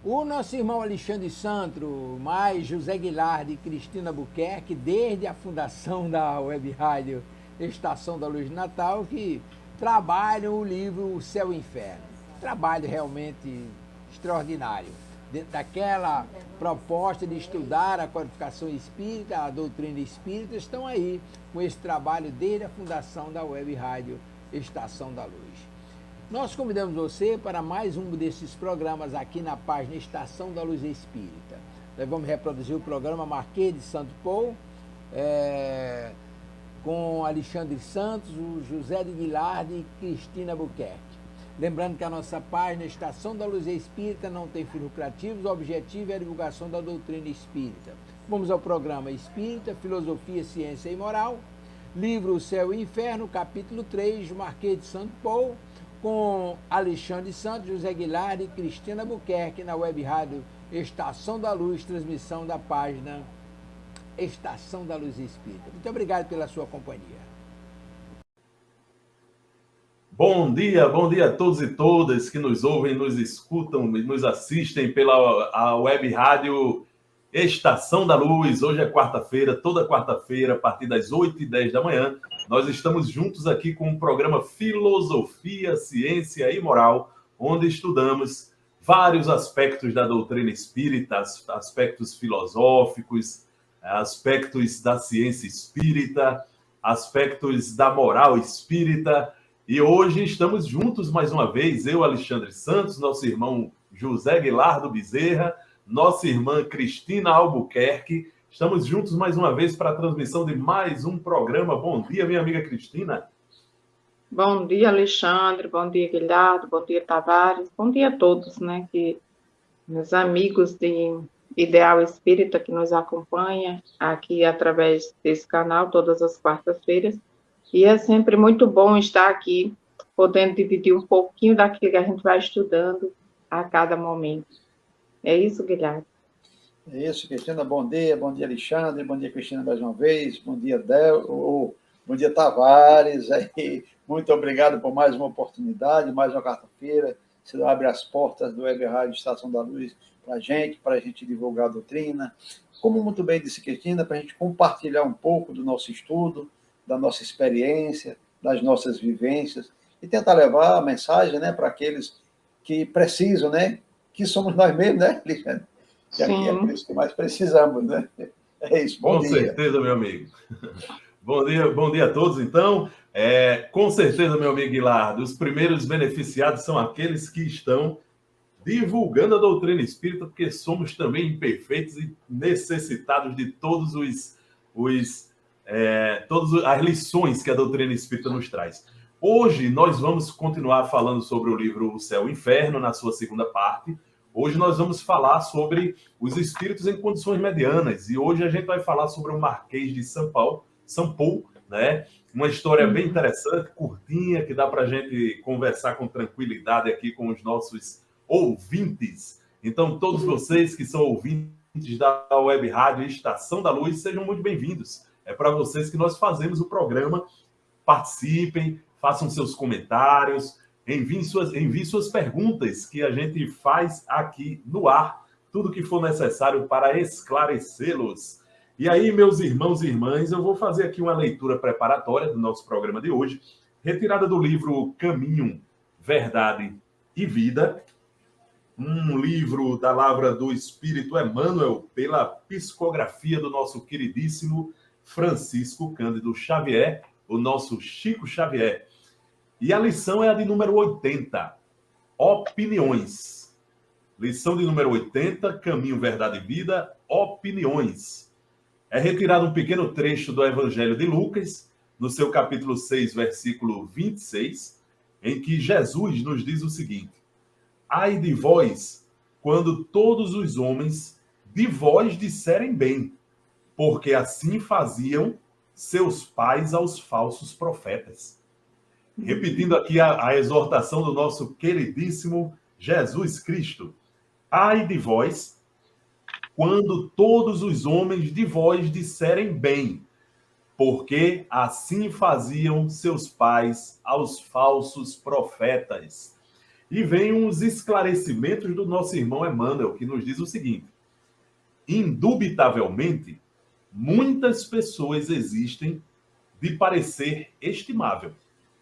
O nosso irmão Alexandre Sandro, mais José Guilherme e Cristina Buquerque, desde a fundação da Web Rádio Estação da Luz de Natal, que trabalham o livro O Céu e o Inferno. Trabalho realmente extraordinário. Dentro daquela proposta de estudar a codificação espírita, a doutrina espírita, estão aí com esse trabalho desde a fundação da Web Rádio Estação da Luz. Nós convidamos você para mais um desses programas aqui na página Estação da Luz Espírita. Nós vamos reproduzir o programa Marquês de Santo Paul, com Alexandre Santos, o José de Guilherme e Cristina Buquerque. Lembrando que a nossa página Estação da Luz Espírita não tem fins lucrativos, o objetivo é a divulgação da doutrina espírita. Vamos ao programa Espírita, Filosofia, Ciência e Moral, livro O Céu e o Inferno, capítulo 3, Marquês de Santo Paul, com Alexandre Santos, José Guilherme e Cristina Buquerque, na web rádio Estação da Luz, transmissão da página Estação da Luz Espírita. Muito obrigado pela sua companhia. Bom dia a todos e todas que nos ouvem, nos escutam e nos assistem pela a web rádio Estação da Luz. Hoje é quarta-feira, toda quarta-feira, a partir das 8h10 da manhã, nós estamos juntos aqui com o programa Filosofia, Ciência e Moral, onde estudamos vários aspectos da doutrina espírita, aspectos filosóficos, aspectos da ciência espírita, aspectos da moral espírita. E hoje estamos juntos mais uma vez, eu, Alexandre Santos, nosso irmão José Guilardo Bezerra, nossa irmã Cristina Albuquerque. Estamos juntos mais uma vez para a transmissão de mais um programa. Bom dia, minha amiga Cristina. Bom dia, Alexandre. Bom dia, Guilherme. Bom dia, Tavares. Bom dia a todos, né? Meus amigos de Ideal Espírita que nos acompanham aqui através desse canal todas as quartas-feiras. E é sempre muito bom estar aqui, podendo dividir um pouquinho daquilo que a gente vai estudando a cada momento. É isso, Guilherme? É isso, Cristina. Bom dia, Alexandre. Bom dia, Cristina, mais uma vez. Bom dia, bom dia, Tavares. Muito obrigado por mais uma oportunidade, mais uma quarta-feira. Você abre as portas do Web Rádio Estação da Luz para a gente divulgar a doutrina. Como muito bem disse Cristina, para a gente compartilhar um pouco do nosso estudo, da nossa experiência, das nossas vivências, e tentar levar a mensagem, né, para aqueles que precisam, né, que somos nós mesmos, né, Alexandre? Que aqui é por isso que mais precisamos, né? É isso, bom dia. Com certeza, meu amigo. Bom dia a todos, então. Com certeza, meu amigo Guilherme, os primeiros beneficiados são aqueles que estão divulgando a doutrina espírita, porque somos também imperfeitos e necessitados de todas as lições que a doutrina espírita nos traz. Hoje nós vamos continuar falando sobre o livro O Céu e o Inferno, na sua segunda parte. Hoje nós vamos falar sobre os espíritos em condições medianas, e hoje a gente vai falar sobre o Marquês de São Paul, né? Uma história bem interessante, curtinha, que dá para a gente conversar com tranquilidade aqui com os nossos ouvintes. Então, todos vocês que são ouvintes da Web Rádio Estação da Luz, sejam muito bem-vindos. É para vocês que nós fazemos o programa. Participem, façam seus comentários, enviem suas perguntas, que a gente faz aqui no ar, tudo que for necessário para esclarecê-los. E aí, meus irmãos e irmãs, eu vou fazer aqui uma leitura preparatória do nosso programa de hoje, retirada do livro Caminho, Verdade e Vida, um livro da Lavra do Espírito Emmanuel, pela psicografia do nosso queridíssimo Francisco Cândido Xavier, o nosso Chico Xavier. E a lição é a de número 80, Opiniões. Lição de número 80, Caminho, Verdade e Vida, Opiniões. É retirado um pequeno trecho do Evangelho de Lucas, no seu capítulo 6, versículo 26, em que Jesus nos diz o seguinte: ai de vós, quando todos os homens de vós disserem bem, porque assim faziam seus pais aos falsos profetas. Repetindo aqui a exortação do nosso queridíssimo Jesus Cristo. Ai de vós, quando todos os homens de vós disserem bem, porque assim faziam seus pais aos falsos profetas. E vem uns esclarecimentos do nosso irmão Emmanuel, que nos diz o seguinte: indubitavelmente, muitas pessoas existem de parecer estimável,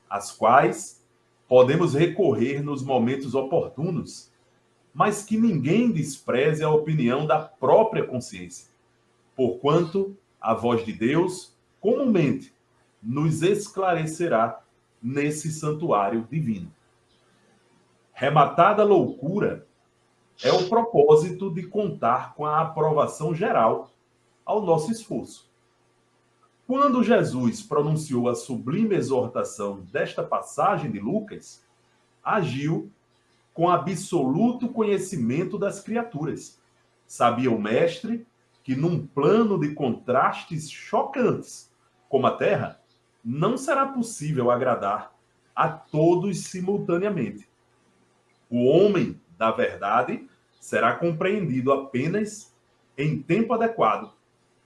às quais podemos recorrer nos momentos oportunos, mas que ninguém despreze a opinião da própria consciência, porquanto a voz de Deus, comumente, nos esclarecerá nesse santuário divino. Rematada loucura é o propósito de contar com a aprovação geral ao nosso esforço. Quando Jesus pronunciou a sublime exortação desta passagem de Lucas, agiu com absoluto conhecimento das criaturas. Sabia o mestre que num plano de contrastes chocantes, como a Terra, não será possível agradar a todos simultaneamente. O homem da verdade será compreendido apenas em tempo adequado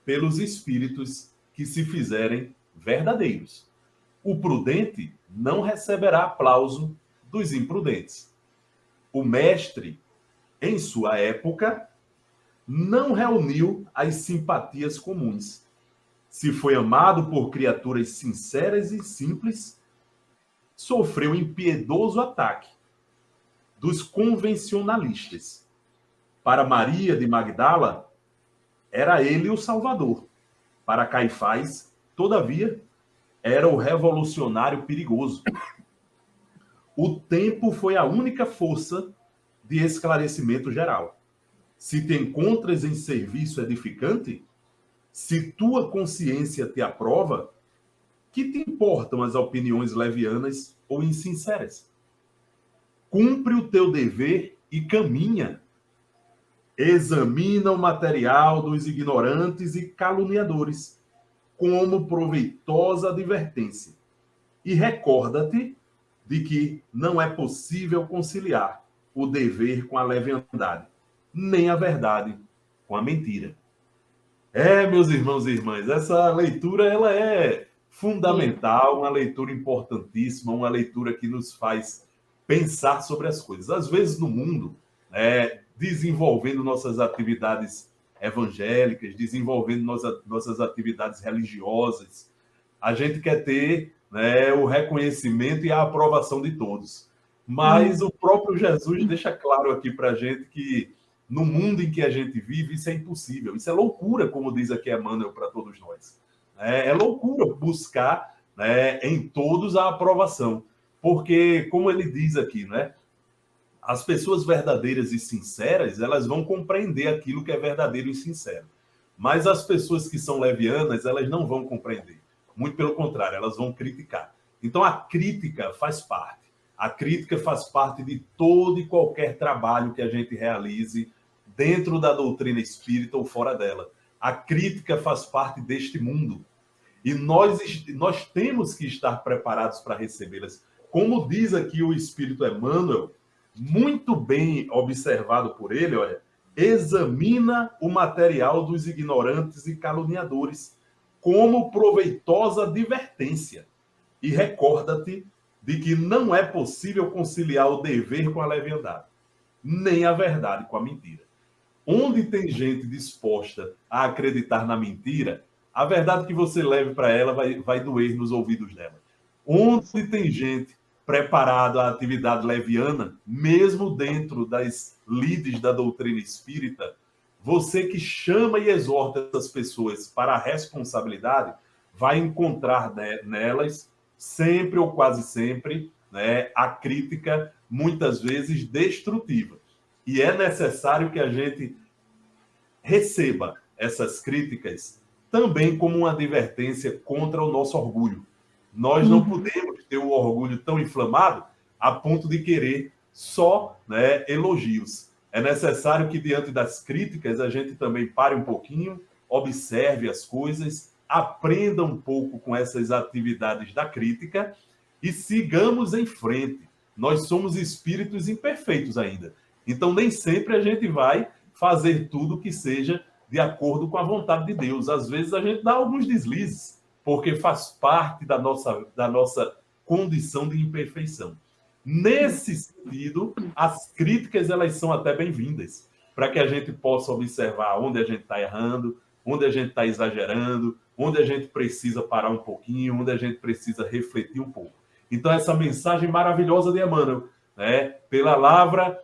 pelos espíritos que se fizerem verdadeiros. O prudente não receberá aplauso dos imprudentes. O mestre, em sua época, não reuniu as simpatias comuns. Se foi amado por criaturas sinceras e simples, sofreu impiedoso ataque dos convencionalistas. Para Maria de Magdala, era ele o Salvador. Para Caifás, todavia, era o revolucionário perigoso. O tempo foi a única força de esclarecimento geral. Se te encontras em serviço edificante, se tua consciência te aprova, que te importam as opiniões levianas ou insinceras? Cumpre o teu dever e caminha. Examina o material dos ignorantes e caluniadores como proveitosa advertência. E recorda-te de que não é possível conciliar o dever com a leviandade, nem a verdade com a mentira. Meus irmãos e irmãs, essa leitura ela é fundamental, uma leitura importantíssima, uma leitura que nos faz pensar sobre as coisas. Às vezes no mundo, desenvolvendo nossas atividades evangélicas, desenvolvendo nossas atividades religiosas, a gente quer ter o reconhecimento e a aprovação de todos. Mas o próprio Jesus deixa claro aqui para a gente que no mundo em que a gente vive, isso é impossível. Isso é loucura, como diz aqui Emmanuel para todos nós. É loucura buscar em todos a aprovação. Porque, como ele diz aqui, as pessoas verdadeiras e sinceras, elas vão compreender aquilo que é verdadeiro e sincero. Mas as pessoas que são levianas, elas não vão compreender. Muito pelo contrário, elas vão criticar. Então, a crítica faz parte. A crítica faz parte de todo e qualquer trabalho que a gente realize dentro da doutrina espírita ou fora dela. A crítica faz parte deste mundo. E nós temos que estar preparados para recebê-las. Como diz aqui o Espírito Emmanuel, muito bem observado por ele, olha, examina o material dos ignorantes e caluniadores como proveitosa advertência e recorda-te de que não é possível conciliar o dever com a leviandade, nem a verdade com a mentira. Onde tem gente disposta a acreditar na mentira, a verdade que você leve para ela vai doer nos ouvidos dela. Onde tem gente preparada à atividade leviana, mesmo dentro das lides da doutrina espírita, você que chama e exorta essas pessoas para a responsabilidade, vai encontrar nelas, sempre ou quase sempre, a crítica, muitas vezes destrutiva. E é necessário que a gente receba essas críticas também como uma advertência contra o nosso orgulho. Nós não podemos ter o orgulho tão inflamado a ponto de querer só elogios. É necessário que, diante das críticas, a gente também pare um pouquinho, observe as coisas, aprenda um pouco com essas atividades da crítica e sigamos em frente. Nós somos espíritos imperfeitos ainda. Então, nem sempre a gente vai fazer tudo que seja de acordo com a vontade de Deus. Às vezes, a gente dá alguns deslizes, porque faz parte da nossa condição de imperfeição. Nesse sentido, as críticas elas são até bem-vindas, para que a gente possa observar onde a gente está errando, onde a gente está exagerando, onde a gente precisa parar um pouquinho, onde a gente precisa refletir um pouco. Então, essa mensagem maravilhosa de Emmanuel, né, pela lavra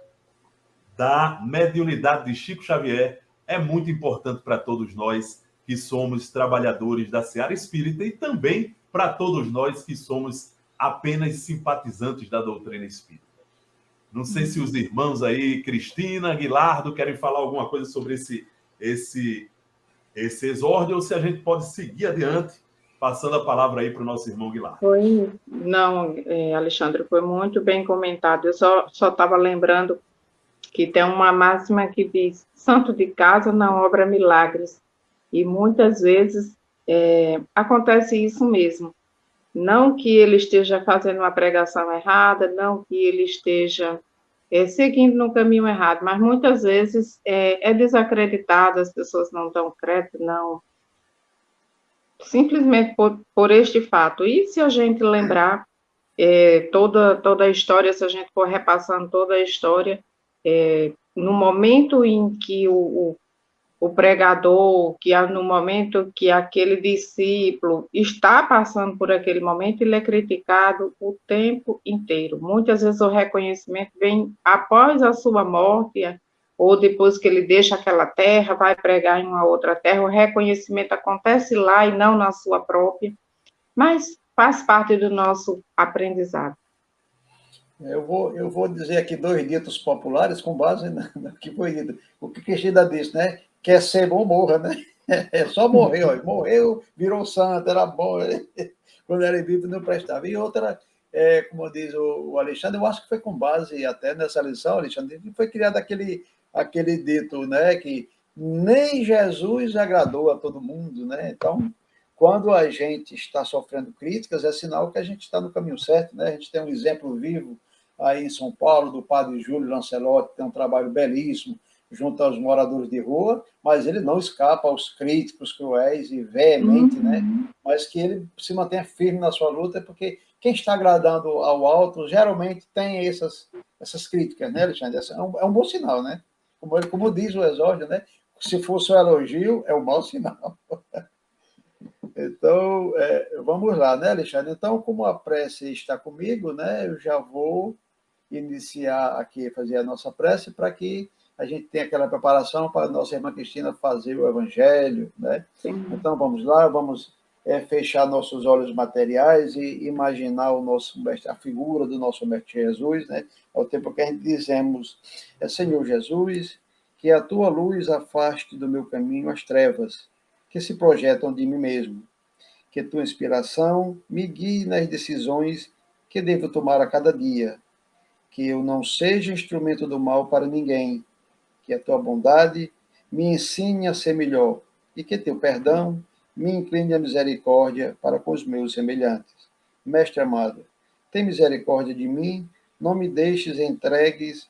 da mediunidade de Chico Xavier, é muito importante para todos nós que somos trabalhadores da seara espírita e também para todos nós que somos apenas simpatizantes da doutrina espírita. Não sei se os irmãos aí, Cristina, Guilardo, querem falar alguma coisa sobre esse exórdio, ou se a gente pode seguir adiante, passando a palavra aí para o nosso irmão Guilardo. Não, Alexandre, foi muito bem comentado. Eu só estava lembrando que tem uma máxima que diz: santo de casa não obra milagres. E muitas vezes acontece isso mesmo. Não que ele esteja fazendo uma pregação errada, não que ele esteja seguindo no caminho errado, mas muitas vezes é desacreditado, as pessoas não dão crédito, não, simplesmente por este fato. E se a gente lembrar toda a história, se a gente for repassando toda a história, no momento em que o pregador, no momento que aquele discípulo está passando por aquele momento, ele é criticado o tempo inteiro. Muitas vezes o reconhecimento vem após a sua morte, ou depois que ele deixa aquela terra, vai pregar em uma outra terra, o reconhecimento acontece lá e não na sua própria, mas faz parte do nosso aprendizado. Eu vou dizer aqui 2 ditos populares com base no que foi dito. O que Cristina disse, né? Quer ser bom, morra, né? É só morrer, ó. Morreu, virou santo, era bom. Quando era vivo, não prestava. E outra, como diz o Alexandre, eu acho que foi com base até nessa lição, Alexandre, que foi criado aquele dito, né? Que nem Jesus agradou a todo mundo, né? Então, quando a gente está sofrendo críticas, é sinal que a gente está no caminho certo, né? A gente tem um exemplo vivo aí em São Paulo, do padre Júlio Lancelotti, que tem um trabalho belíssimo junto aos moradores de rua, mas ele não escapa aos críticos cruéis e veementes, né? Mas que ele se mantenha firme na sua luta, porque quem está agradando ao alto geralmente tem essas críticas, né, Alexandre? É um bom sinal, né? Como diz o exórdio, né? Se fosse um elogio, é um mau sinal. Então, vamos lá, né, Alexandre? Então, como a prece está comigo, né, eu já vou iniciar aqui, fazer a nossa prece, para que a gente tenha aquela preparação para a nossa irmã Cristina fazer o Evangelho, né? Sim. Então, vamos lá, vamos fechar nossos olhos materiais e imaginar a figura do nosso Mestre Jesus, né? Ao tempo que a gente dizemos: Senhor Jesus, que a tua luz afaste do meu caminho as trevas que se projetam de mim mesmo. Que tua inspiração me guie nas decisões que devo tomar a cada dia. Que eu não seja instrumento do mal para ninguém. Que a tua bondade me ensine a ser melhor. E que teu perdão me incline à misericórdia para com os meus semelhantes. Mestre amado, tem misericórdia de mim, não me deixes entregues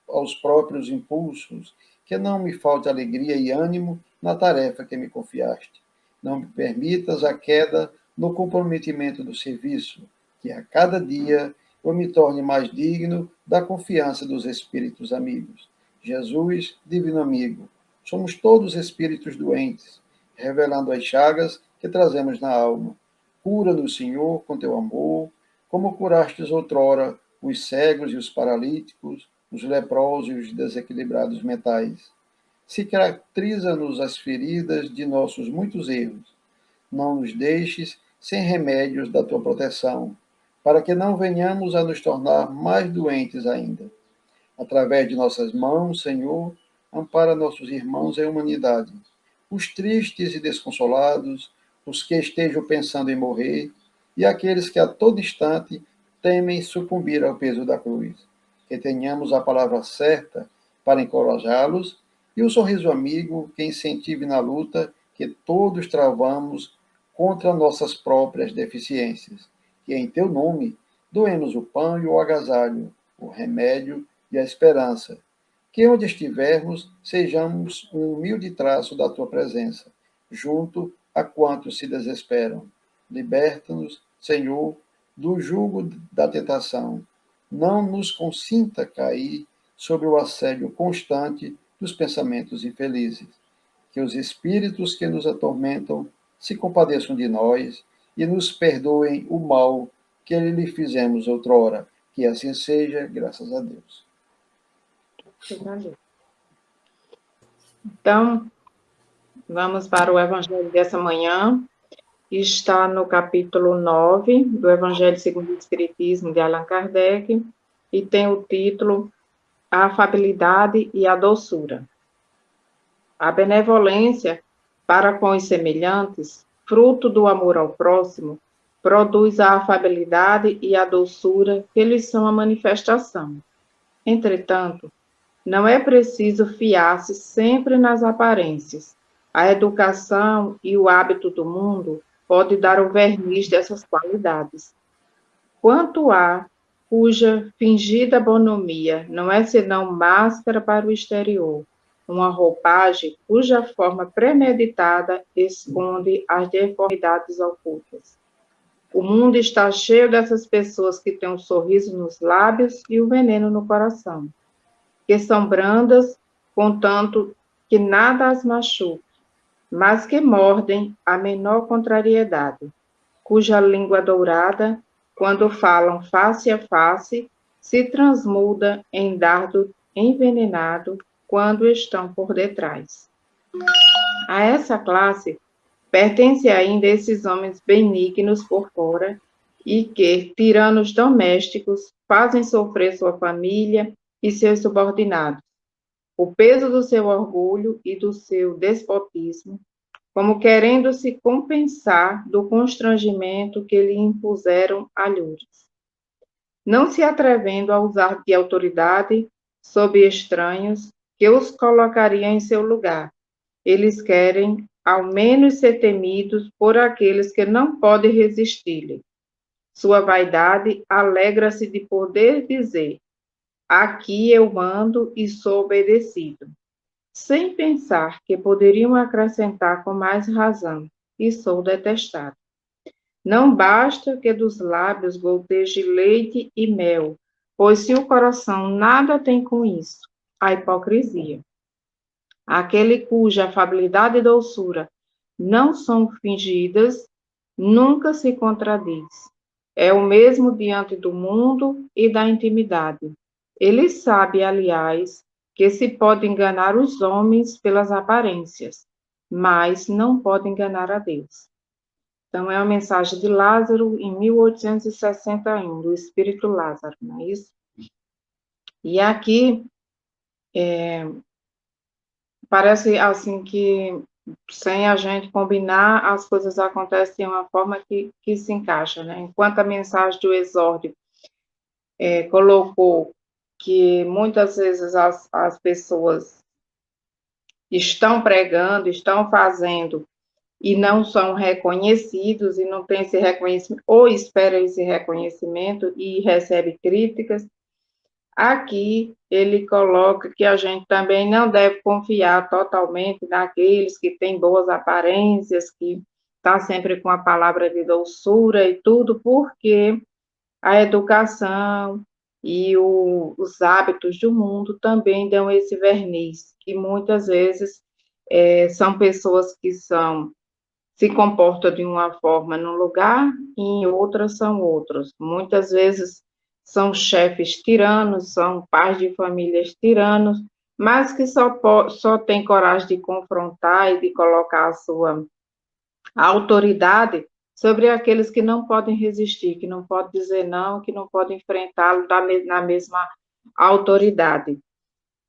aos próprios impulsos, que não me falte alegria e ânimo na tarefa que me confiaste. Não me permitas a queda no comprometimento do serviço, que a cada dia eu me torne mais digno da confiança dos espíritos amigos. Jesus, divino amigo, somos todos espíritos doentes, revelando as chagas que trazemos na alma. Cura-nos, Senhor, com teu amor, como curastes outrora os cegos e os paralíticos, os leprosos e os desequilibrados mentais. Cicatriza-nos as feridas de nossos muitos erros. Não nos deixes sem remédios da tua proteção, para que não venhamos a nos tornar mais doentes ainda. Através de nossas mãos, Senhor, ampara nossos irmãos em humanidade, os tristes e desconsolados, os que estejam pensando em morrer, e aqueles que a todo instante temem sucumbir ao peso da cruz. Que tenhamos a palavra certa para encorajá-los e o sorriso amigo que incentive na luta que todos travamos contra nossas próprias deficiências. Que em teu nome doemos o pão e o agasalho, o remédio e a esperança. Que onde estivermos, sejamos um humilde traço da tua presença, junto a quantos se desesperam. Liberta-nos, Senhor, do jugo da tentação. não nos consinta cair sob o assédio constante dos pensamentos infelizes. Que os espíritos que nos atormentam se compadeçam de nós e nos perdoem o mal que lhe fizemos outrora. Que assim seja, graças a Deus. Então, vamos para o Evangelho dessa manhã. Está no capítulo 9 do Evangelho segundo o Espiritismo de Allan Kardec e tem o título A Afabilidade e a Doçura. A benevolência para com os semelhantes, fruto do amor ao próximo, produz a afabilidade e a doçura que lhes são a manifestação. Entretanto, não é preciso fiar-se sempre nas aparências. A educação e o hábito do mundo pode dar o verniz dessas qualidades. Quanto há cuja fingida bonomia não é senão máscara para o exterior, uma roupagem cuja forma premeditada esconde as deformidades ocultas. O mundo está cheio dessas pessoas que têm um sorriso nos lábios e o veneno no coração, que são brandas, contanto que nada as machuque, mas que mordem a menor contrariedade, cuja língua dourada, quando falam face a face, se transmuda em dardo envenenado quando estão por detrás. A essa classe pertence ainda esses homens benignos por fora e que, tiranos domésticos, fazem sofrer sua família e seus subordinados, o peso do seu orgulho e do seu despotismo, como querendo se compensar do constrangimento que lhe impuseram alhures. Não se atrevendo a usar de autoridade sobre estranhos que os colocariam em seu lugar, eles querem ao menos ser temidos por aqueles que não podem resistir-lhe. Sua vaidade alegra-se de poder dizer: aqui eu mando e sou obedecido, sem pensar que poderiam acrescentar com mais razão: e sou detestado. Não basta que dos lábios goteje leite e mel, pois se o coração nada tem com isso, a hipocrisia. Aquele cuja afabilidade e doçura não são fingidas, nunca se contradiz. É o mesmo diante do mundo e da intimidade. Ele sabe, aliás, que se pode enganar os homens pelas aparências, mas não pode enganar a Deus. Então, é uma mensagem de Lázaro em 1861, do Espírito Lázaro, não é isso? E aqui, parece assim que, sem a gente combinar, as coisas acontecem de uma forma que se encaixa, né? Enquanto a mensagem do exórdio colocou que muitas vezes as pessoas estão pregando, estão fazendo e não são reconhecidos e não tem esse reconhecimento, ou espera esse reconhecimento e recebe críticas. Aqui ele coloca que a gente também não deve confiar totalmente naqueles que têm boas aparências, que está sempre com a palavra de doçura e tudo, porque a educação e os hábitos do mundo também dão esse verniz, que muitas vezes são pessoas que se comportam de uma forma num lugar e em outras são outros. Muitas vezes são chefes tiranos, são pais de famílias tiranos, mas que só têm coragem de confrontar e de colocar a sua autoridade sobre aqueles que não podem resistir, que não podem dizer não, que não podem enfrentá-lo na mesma autoridade.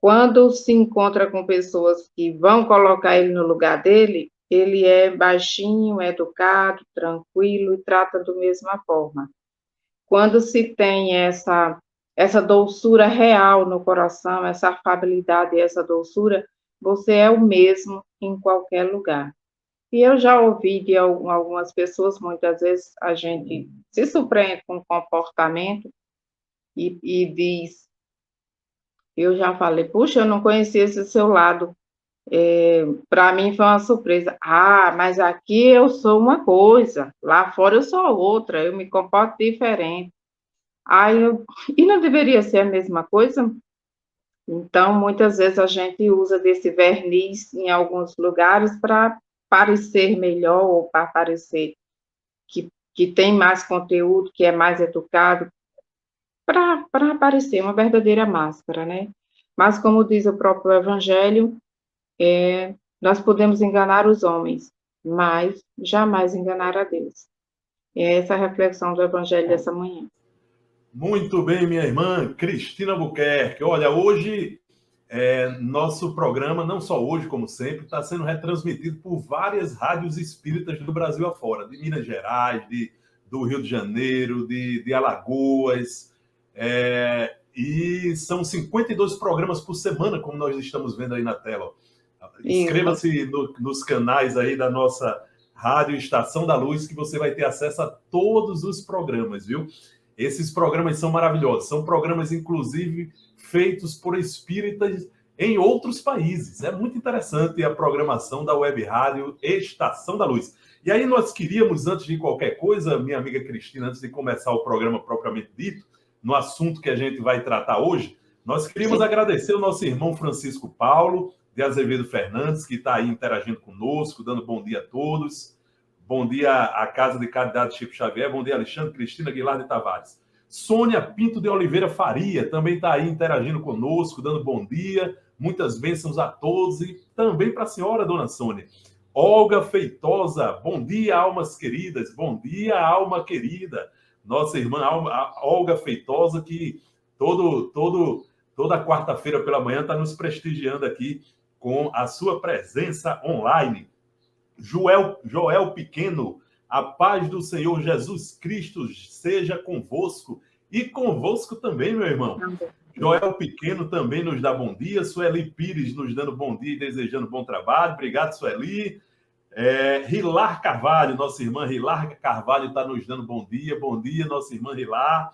Quando se encontra com pessoas que vão colocar ele no lugar dele, ele é baixinho, educado, tranquilo e trata da mesma forma. Quando se tem essa doçura real no coração, essa afabilidade e essa doçura, você é o mesmo em qualquer lugar. E eu já ouvi de algumas pessoas, muitas vezes a gente se surpreende com o comportamento e diz, eu já falei, puxa, eu não conhecia esse seu lado, para mim foi uma surpresa. Ah, mas aqui eu sou uma coisa, lá fora eu sou outra, eu me comporto diferente. E não deveria ser a mesma coisa? Então, muitas vezes a gente usa desse verniz em alguns lugares para parecer melhor ou para parecer que tem mais conteúdo, que é mais educado, para parecer uma verdadeira máscara, né? Mas, como diz o próprio Evangelho, nós podemos enganar os homens, mas jamais enganar a Deus. É essa a reflexão do Evangelho dessa manhã. Muito bem, minha irmã Cristina Buquerque. Olha, hoje, nosso programa, não só hoje, como sempre, está sendo retransmitido por várias rádios espíritas do Brasil afora, de Minas Gerais, do Rio de Janeiro, de Alagoas, e são 52 programas por semana, como nós estamos vendo aí na tela. Inscreva-se nos canais aí da nossa rádio Estação da Luz, que você vai ter acesso a todos os programas, viu? Esses programas são maravilhosos. São programas, inclusive, feitos por espíritas em outros países. É muito interessante a programação da Web Rádio Estação da Luz. E aí nós queríamos, antes de qualquer coisa, minha amiga Cristina, antes de começar o programa propriamente dito, no assunto que a gente vai tratar hoje, nós queríamos agradecer o nosso irmão Francisco Paulo de Azevedo Fernandes, que está aí interagindo conosco, dando bom dia a todos. Bom dia à Casa de Caridade Chico Xavier. Bom dia, Alexandre, Cristina Aguilar de Tavares. Sônia Pinto de Oliveira Faria também está aí interagindo conosco, dando bom dia. Muitas bênçãos a todos e também para a senhora, dona Sônia. Olga Feitosa, bom dia, almas queridas. Bom dia, alma querida. Nossa irmã Olga Feitosa, que toda quarta-feira pela manhã está nos prestigiando aqui com a sua presença online. Joel Pequeno, a paz do Senhor Jesus Cristo seja convosco e convosco também, meu irmão. Joel Pequeno também nos dá bom dia. Sueli Pires nos dando bom dia e desejando bom trabalho. Obrigado, Sueli. Rilar Carvalho, nossa irmã Rilar Carvalho está nos dando bom dia. Bom dia, nossa irmã Rilar.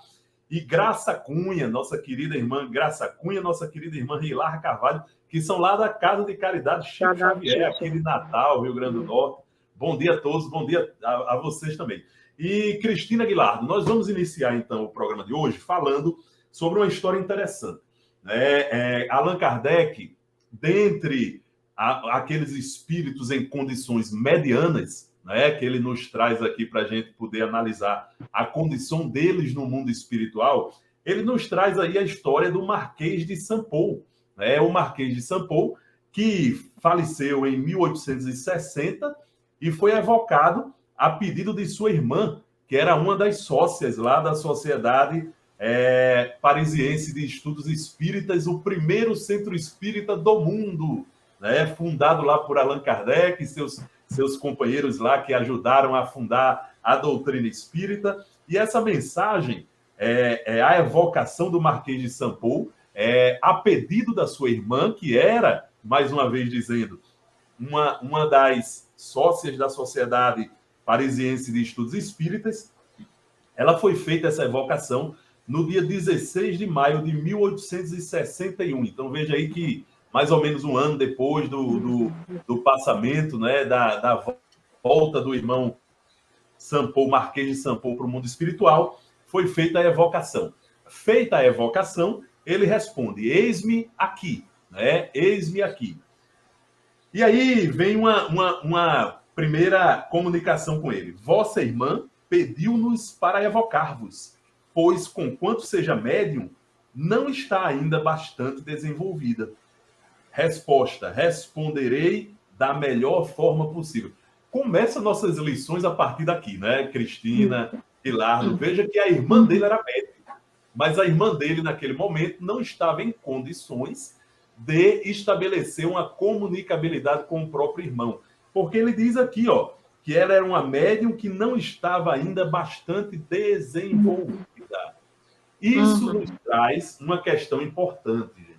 E Graça Cunha, nossa querida irmã Graça Cunha, nossa querida irmã Rilar Carvalho, que são lá da Casa de Caridade Chico Xavier, aqui de Natal, Rio Grande do Norte. Bom dia a todos, bom dia a vocês também. E Cristina Aguilar, nós vamos iniciar então o programa de hoje falando sobre uma história interessante. Allan Kardec, dentre aqueles espíritos em condições medianas, que ele nos traz aqui para a gente poder analisar a condição deles no mundo espiritual, ele nos traz aí a história do Marquês de Saint Paul. O Marquês de Saint Paul, que faleceu em 1860 e foi evocado a pedido de sua irmã, que era uma das sócias lá da Sociedade Parisiense de Estudos Espíritas, o primeiro centro espírita do mundo, fundado lá por Allan Kardec e seus companheiros lá que ajudaram a fundar a doutrina espírita. E essa mensagem, a evocação do Marquês de Saint Paul, a pedido da sua irmã, que era, mais uma vez dizendo, uma das sócias da Sociedade Parisiense de Estudos Espíritas, ela foi feita essa evocação no dia 16 de maio de 1861. Então, veja aí que mais ou menos um ano depois do passamento, da volta do irmão Saint Paul, Marquês de Saint Paul, para o mundo espiritual, foi feita a evocação. Feita a evocação, ele responde: eis-me aqui, eis-me aqui. E aí vem uma primeira comunicação com ele. Vossa irmã pediu-nos para evocar-vos, pois, conquanto seja médium, não está ainda bastante desenvolvida. Resposta: responderei da melhor forma possível. Começa nossas lições a partir daqui, Cristina, Pilardo. Veja que a irmã dele era médica, mas a irmã dele, naquele momento, não estava em condições de estabelecer uma comunicabilidade com o próprio irmão. Porque ele diz aqui, que ela era uma médium que não estava ainda bastante desenvolvida. Isso nos traz uma questão importante, gente.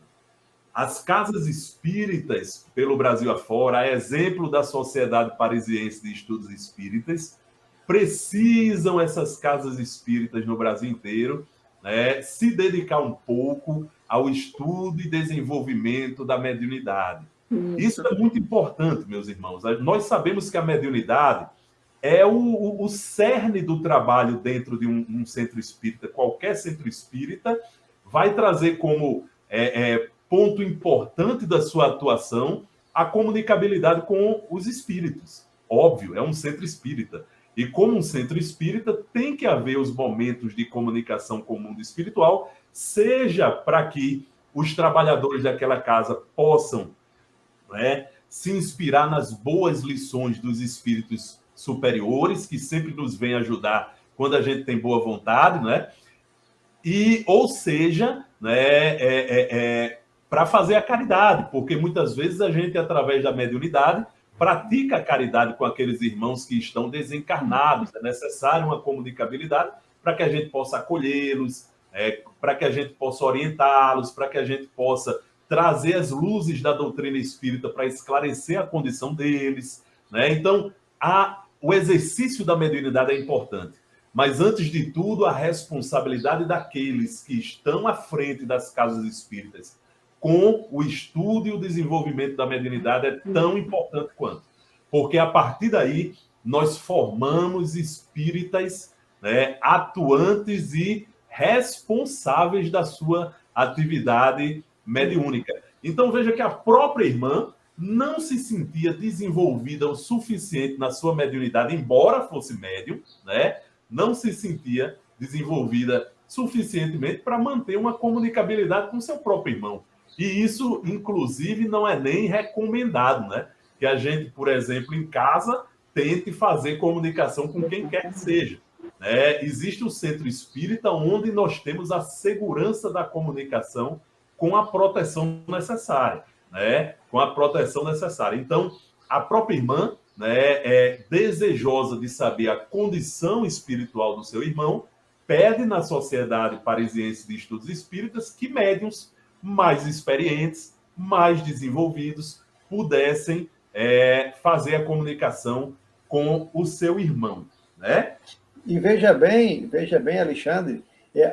As casas espíritas pelo Brasil afora, a exemplo da Sociedade Parisiense de Estudos Espíritas, precisam, essas casas espíritas no Brasil inteiro, se dedicar um pouco ao estudo e desenvolvimento da mediunidade. Isso é muito importante, meus irmãos. Nós sabemos que a mediunidade é o cerne do trabalho dentro de um centro espírita. Qualquer centro espírita vai trazer como ponto importante da sua atuação a comunicabilidade com os espíritos. Óbvio, é um centro espírita. E como um centro espírita, tem que haver os momentos de comunicação com o mundo espiritual, seja para que os trabalhadores daquela casa possam, né, se inspirar nas boas lições dos espíritos superiores, que sempre nos vêm ajudar quando a gente tem boa vontade, né? E, ou seja, né, para fazer a caridade, porque muitas vezes a gente, através da mediunidade, pratica a caridade com aqueles irmãos que estão desencarnados. É necessário uma comunicabilidade para que a gente possa acolhê-los, para que a gente possa orientá-los, para que a gente possa trazer as luzes da doutrina espírita para esclarecer a condição deles, né? Então, o exercício da mediunidade é importante. Mas, antes de tudo, a responsabilidade daqueles que estão à frente das casas espíritas com o estudo e o desenvolvimento da mediunidade é tão importante quanto. Porque, a partir daí, nós formamos espíritas, né, atuantes e responsáveis da sua atividade mediúnica. Então, veja que a própria irmã não se sentia desenvolvida o suficiente na sua mediunidade, embora fosse médium, né? Não se sentia desenvolvida suficientemente para manter uma comunicabilidade com seu próprio irmão. E isso, inclusive, não é nem recomendado, né? Que a gente, por exemplo, em casa, tente fazer comunicação com quem quer que seja. Existe o centro espírita onde nós temos a segurança da comunicação com a proteção necessária, né? Com a proteção necessária. Então, a própria irmã, né, é desejosa de saber a condição espiritual do seu irmão, pede na Sociedade Parisiense de Estudos Espíritas que médiuns mais experientes, mais desenvolvidos, pudessem fazer a comunicação com o seu irmão, né? E veja bem, Alexandre,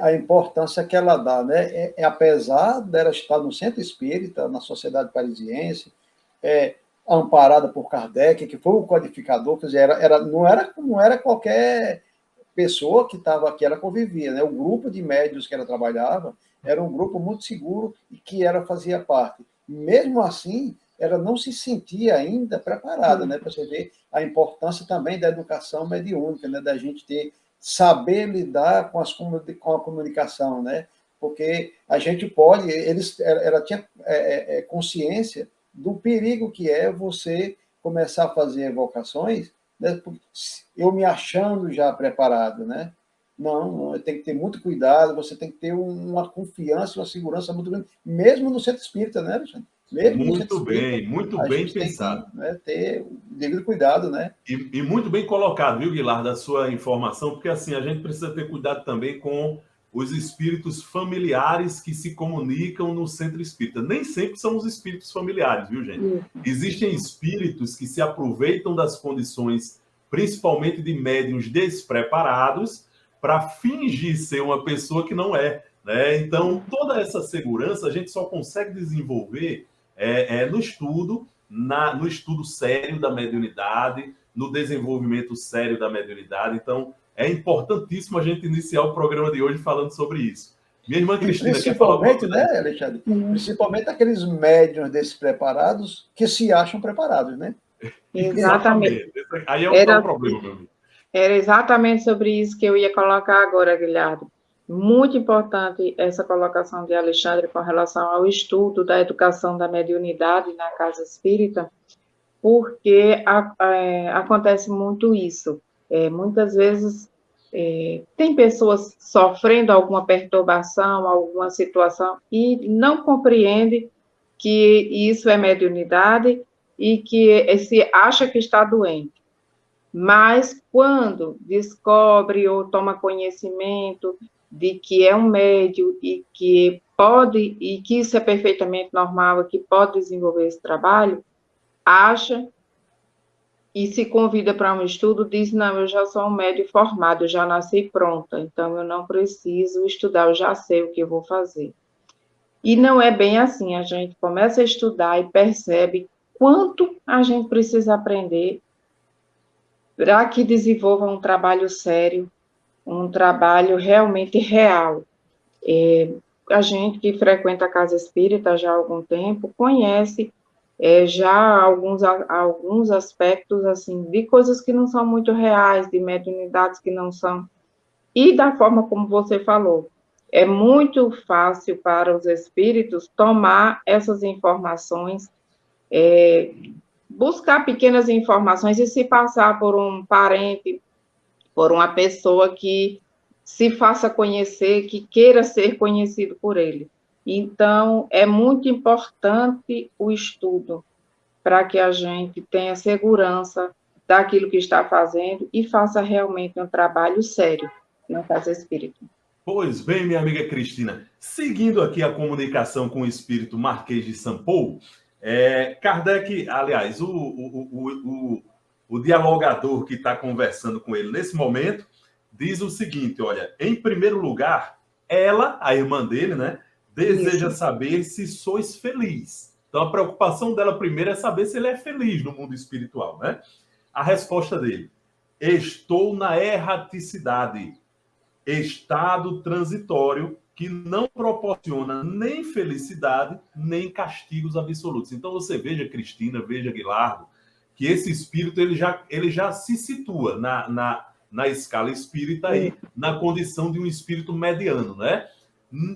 a importância que ela dá, né? Apesar dela estar no centro espírita, na Sociedade Parisiense, amparada por Kardec, que foi o codificador, quer dizer, não era qualquer pessoa que estava aqui, ela convivia, né? O grupo de médiuns que ela trabalhava era um grupo muito seguro e que ela fazia parte. Mesmo assim, ela não se sentia ainda preparada, né? Para você ver a importância também da educação mediúnica, né? Da gente saber lidar com a comunicação, né? Porque a gente pode, ela tinha consciência do perigo que é você começar a fazer evocações, né? Eu me achando já preparado, né? Não, tem que ter muito cuidado, você tem que ter uma confiança, uma segurança muito grande, mesmo no centro espírita, né, Alexandre? Mesmo muito bem, muito bem pensado. Que, né, ter o devido cuidado, né? E muito bem colocado, viu, Guilherme, da sua informação, porque assim, a gente precisa ter cuidado também com os espíritos familiares que se comunicam no centro espírita. Nem sempre são os espíritos familiares, viu, gente? Existem espíritos que se aproveitam das condições, principalmente de médiuns despreparados, para fingir ser uma pessoa que não é, né? Então, toda essa segurança a gente só consegue desenvolver no estudo sério da mediunidade, no desenvolvimento sério da mediunidade. Então, é importantíssimo a gente iniciar o programa de hoje falando sobre isso. Minha irmã Cristina... Principalmente, né, Alexandre? Principalmente aqueles médiuns despreparados que se acham preparados, né? Exatamente. Aí é um problema, meu amigo. Era exatamente sobre isso que eu ia colocar agora, Guilherme. Muito importante essa colocação de Alexandre com relação ao estudo da educação da mediunidade na casa espírita, porque acontece muito isso. Muitas vezes tem pessoas sofrendo alguma perturbação, alguma situação, e não compreende que isso é mediunidade e que se acha que está doente. Mas quando descobre ou toma conhecimento de que é um médium e que isso é perfeitamente normal e que pode desenvolver esse trabalho, acha e se convida para um estudo, diz, não, eu já sou um médium formado, eu já nasci pronta, então eu não preciso estudar, eu já sei o que eu vou fazer. E não é bem assim, a gente começa a estudar e percebe quanto a gente precisa aprender para que desenvolva um trabalho sério, um trabalho realmente real. A gente que frequenta a casa espírita já há algum tempo conhece já alguns aspectos assim de coisas que não são muito reais, de mediunidades que não são, e da forma como você falou, é muito fácil para os espíritos tomar essas informações, buscar pequenas informações e se passar por um parente, por uma pessoa que se faça conhecer, que queira ser conhecido por ele. Então, é muito importante o estudo para que a gente tenha segurança daquilo que está fazendo e faça realmente um trabalho sério na casa espírita. Pois bem, minha amiga Cristina, seguindo aqui a comunicação com o espírito Marquês de São Paulo, Kardec, aliás, o dialogador que está conversando com ele nesse momento, diz o seguinte, olha, em primeiro lugar, ela, a irmã dele, né, deseja saber se sois feliz. Então, a preocupação dela primeiro é saber se ele é feliz no mundo espiritual, né? A resposta dele, estou na erraticidade, estado transitório que não proporciona nem felicidade, nem castigos absolutos. Então, você veja, Cristina, veja, Guilardo, que esse espírito ele já se situa na escala espírita aí, na condição de um espírito mediano, né?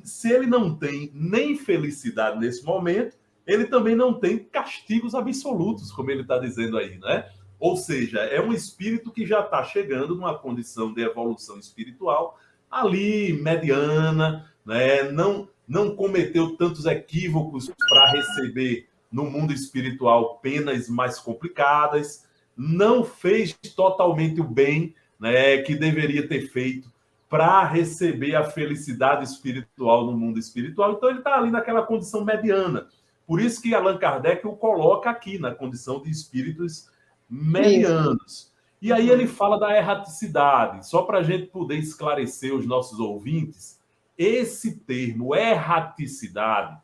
Se ele não tem nem felicidade nesse momento, ele também não tem castigos absolutos, como ele está dizendo aí, né? Ou seja, é um espírito que já está chegando numa condição de evolução espiritual ali, mediana, né? Não cometeu tantos equívocos para receber no mundo espiritual penas mais complicadas, não fez totalmente o bem, né, que deveria ter feito para receber a felicidade espiritual no mundo espiritual. Então ele está ali naquela condição mediana. Por isso que Allan Kardec o coloca aqui na condição de espíritos medianos. Isso. E aí ele fala da erraticidade. Só para a gente poder esclarecer os nossos ouvintes, esse termo erraticidade,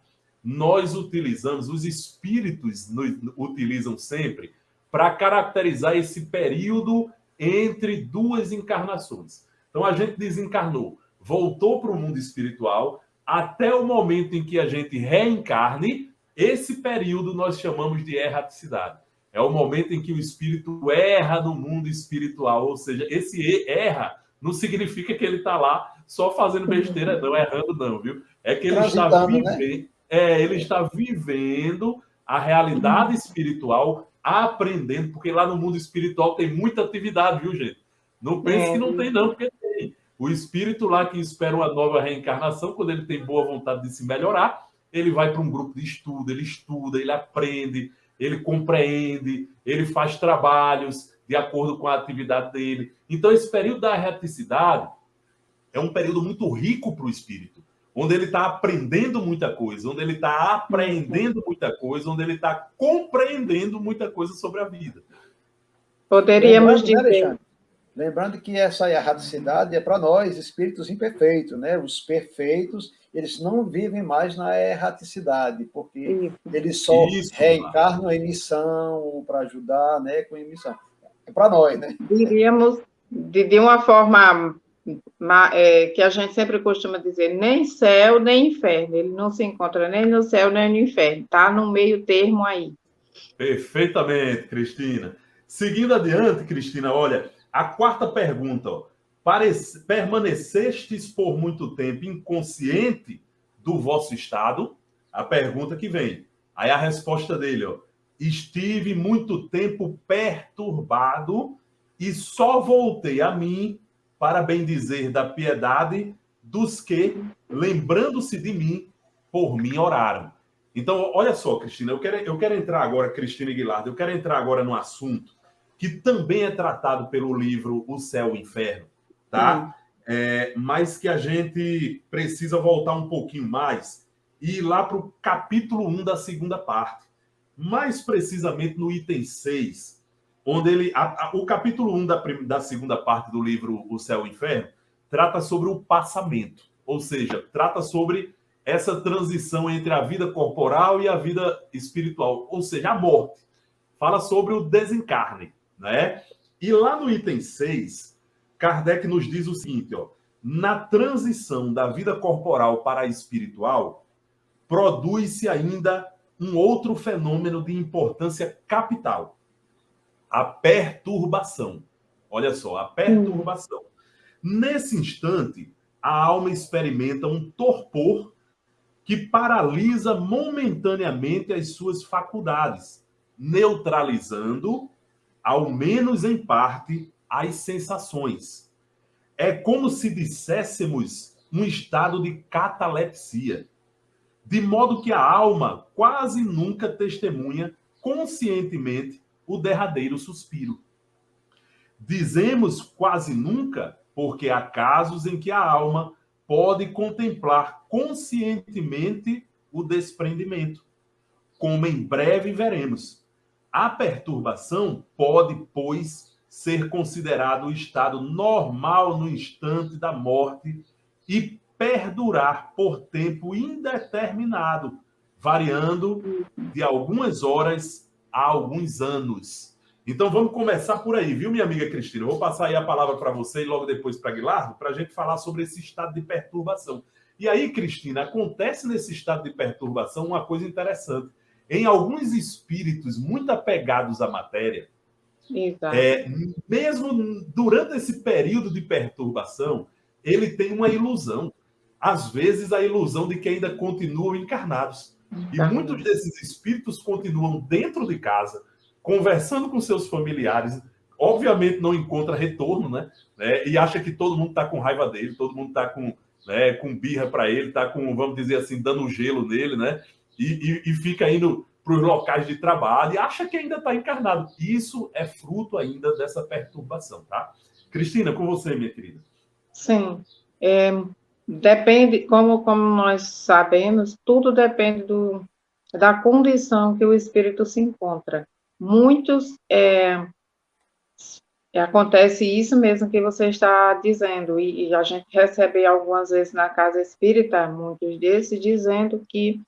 nós utilizamos, os espíritos utilizam sempre para caracterizar esse período entre duas encarnações. Então a gente desencarnou, voltou para o mundo espiritual, até o momento em que a gente reencarne, esse período nós chamamos de erraticidade. É o momento em que o espírito erra no mundo espiritual, ou seja, esse erra não significa que ele está lá só fazendo besteira, não, errando não, viu? É que ele está vivendo, né? Ele está vivendo a realidade espiritual, aprendendo, porque lá no mundo espiritual tem muita atividade, viu, gente? Não pense que não tem, não, porque tem. O espírito lá que espera uma nova reencarnação, quando ele tem boa vontade de se melhorar, ele vai para um grupo de estudo, ele estuda, ele aprende, ele compreende, ele faz trabalhos de acordo com a atividade dele. Então, esse período da erraticidade é um período muito rico para o espírito, onde ele está aprendendo muita coisa, onde ele está aprendendo muita coisa, onde ele está compreendendo muita coisa sobre a vida. Poderíamos dizer... Lembrando que essa erraticidade é para nós, espíritos imperfeitos, né? Os perfeitos, eles não vivem mais na erraticidade, porque eles só reencarnam a emissão para ajudar, né, com a emissão. É para nós, né? Diríamos, de uma forma que a gente sempre costuma dizer, nem céu, nem inferno. Ele não se encontra nem no céu, nem no inferno. Está no meio termo aí. Perfeitamente, Cristina. Seguindo adiante, Cristina, olha... A quarta pergunta, ó. Permanecestes por muito tempo inconsciente do vosso estado? A pergunta que vem. Aí a resposta dele, ó. Estive muito tempo perturbado e só voltei a mim para bendizer da piedade dos que, lembrando-se de mim, por mim oraram. Então, olha só, Cristina, eu quero entrar agora, Cristina e Guilardo, eu quero entrar agora no assunto que também é tratado pelo livro O Céu e o Inferno, tá? Mas que a gente precisa voltar um pouquinho mais e ir lá para o capítulo 1 da segunda parte. Mais precisamente no item 6, onde o capítulo 1 da segunda parte do livro O Céu e o Inferno trata sobre o passamento, ou seja, trata sobre essa transição entre a vida corporal e a vida espiritual, ou seja, a morte. Fala sobre o desencarne, né? E lá no item 6, Kardec nos diz o seguinte, ó, na transição da vida corporal para a espiritual, produz-se ainda um outro fenômeno de importância capital, a perturbação. Olha só, a perturbação. Nesse instante, a alma experimenta um torpor que paralisa momentaneamente as suas faculdades, neutralizando, ao menos em parte, as sensações. É como se disséssemos um estado de catalepsia, de modo que a alma quase nunca testemunha conscientemente o derradeiro suspiro. Dizemos quase nunca, porque há casos em que a alma pode contemplar conscientemente o desprendimento, como em breve veremos. A perturbação pode, pois, ser considerado o estado normal no instante da morte e perdurar por tempo indeterminado, variando de algumas horas a alguns anos. Então vamos começar por aí, viu, minha amiga Cristina? Eu vou passar aí a palavra para você e logo depois para Guilardo, para a gente falar sobre esse estado de perturbação. E aí, Cristina, acontece nesse estado de perturbação uma coisa interessante. Em alguns espíritos muito apegados à matéria, mesmo durante esse período de perturbação, ele tem uma ilusão. Às vezes, a ilusão de que ainda continuam encarnados. E muitos desses espíritos continuam dentro de casa, conversando com seus familiares, obviamente não encontra retorno, né? E acha que todo mundo está com raiva dele, todo mundo está com birra para ele, está com, vamos dizer assim, dando gelo nele, né? E fica indo para os locais de trabalho e acha que ainda está encarnado. Isso é fruto ainda dessa perturbação, tá? Cristina, com você, minha querida. Sim. Depende, como nós sabemos, tudo depende da condição que o espírito se encontra. Muitos, acontece isso mesmo que você está dizendo, e a gente recebe algumas vezes na casa espírita, muitos desses, dizendo que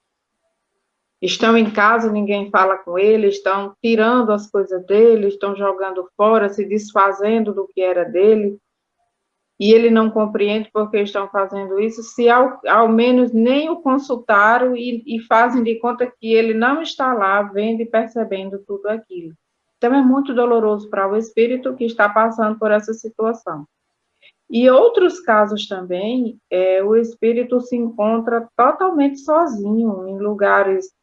estão em casa, ninguém fala com eles, estão tirando as coisas dele, estão jogando fora, se desfazendo do que era dele, e ele não compreende por que estão fazendo isso, se ao menos nem o consultaram e fazem de conta que ele não está lá, vendo e percebendo tudo aquilo. Então, é muito doloroso para o espírito que está passando por essa situação. E outros casos também, o espírito se encontra totalmente sozinho, em lugares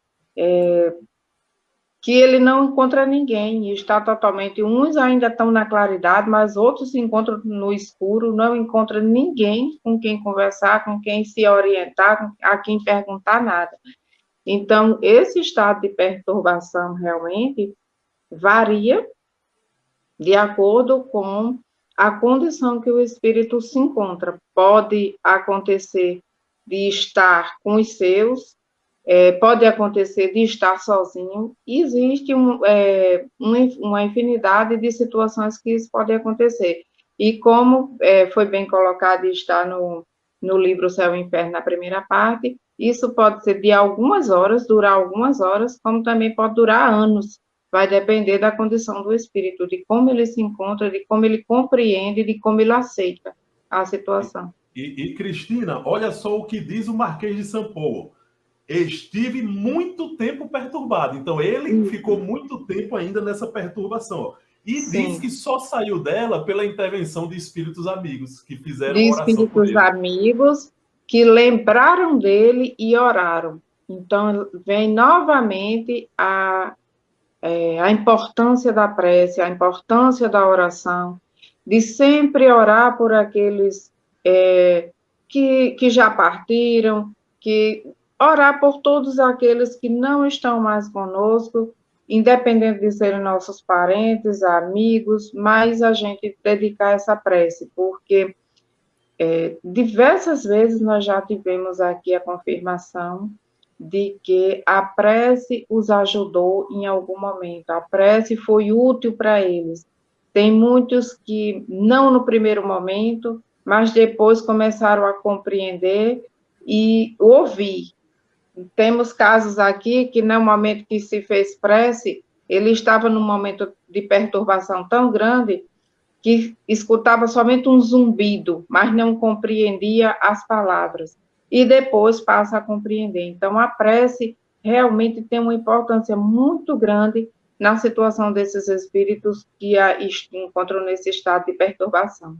que ele não encontra ninguém, e está totalmente, uns ainda estão na claridade, mas outros se encontram no escuro, não encontram ninguém com quem conversar, com quem se orientar, a quem perguntar nada. Então, esse estado de perturbação realmente varia de acordo com a condição que o espírito se encontra. Pode acontecer de estar com os seus, pode acontecer de estar sozinho, e existe uma infinidade de situações que isso pode acontecer. E como foi bem colocado e está no livro Céu e Inferno, na primeira parte, isso pode ser de algumas horas, durar algumas horas, como também pode durar anos. Vai depender da condição do espírito, de como ele se encontra, de como ele compreende, de como ele aceita a situação. E Cristina, olha só o que diz o Marquês de São Paulo. Estive muito tempo perturbado. Então, ele ficou muito tempo ainda nessa perturbação. E diz que só saiu dela pela intervenção de espíritos amigos, que fizeram oração por ele. De espíritos amigos que lembraram dele e oraram. Então, vem novamente a importância da prece, a importância da oração, de sempre orar por aqueles que já partiram, orar por todos aqueles que não estão mais conosco, independente de serem nossos parentes, amigos, mas a gente dedicar essa prece, porque diversas vezes nós já tivemos aqui a confirmação de que a prece os ajudou em algum momento, a prece foi útil para eles. Tem muitos que não no primeiro momento, mas depois começaram a compreender e ouvir. Temos casos aqui que no momento que se fez prece, ele estava num momento de perturbação tão grande que escutava somente um zumbido, mas não compreendia as palavras, e depois passa a compreender. Então, a prece realmente tem uma importância muito grande na situação desses espíritos que a encontram nesse estado de perturbação.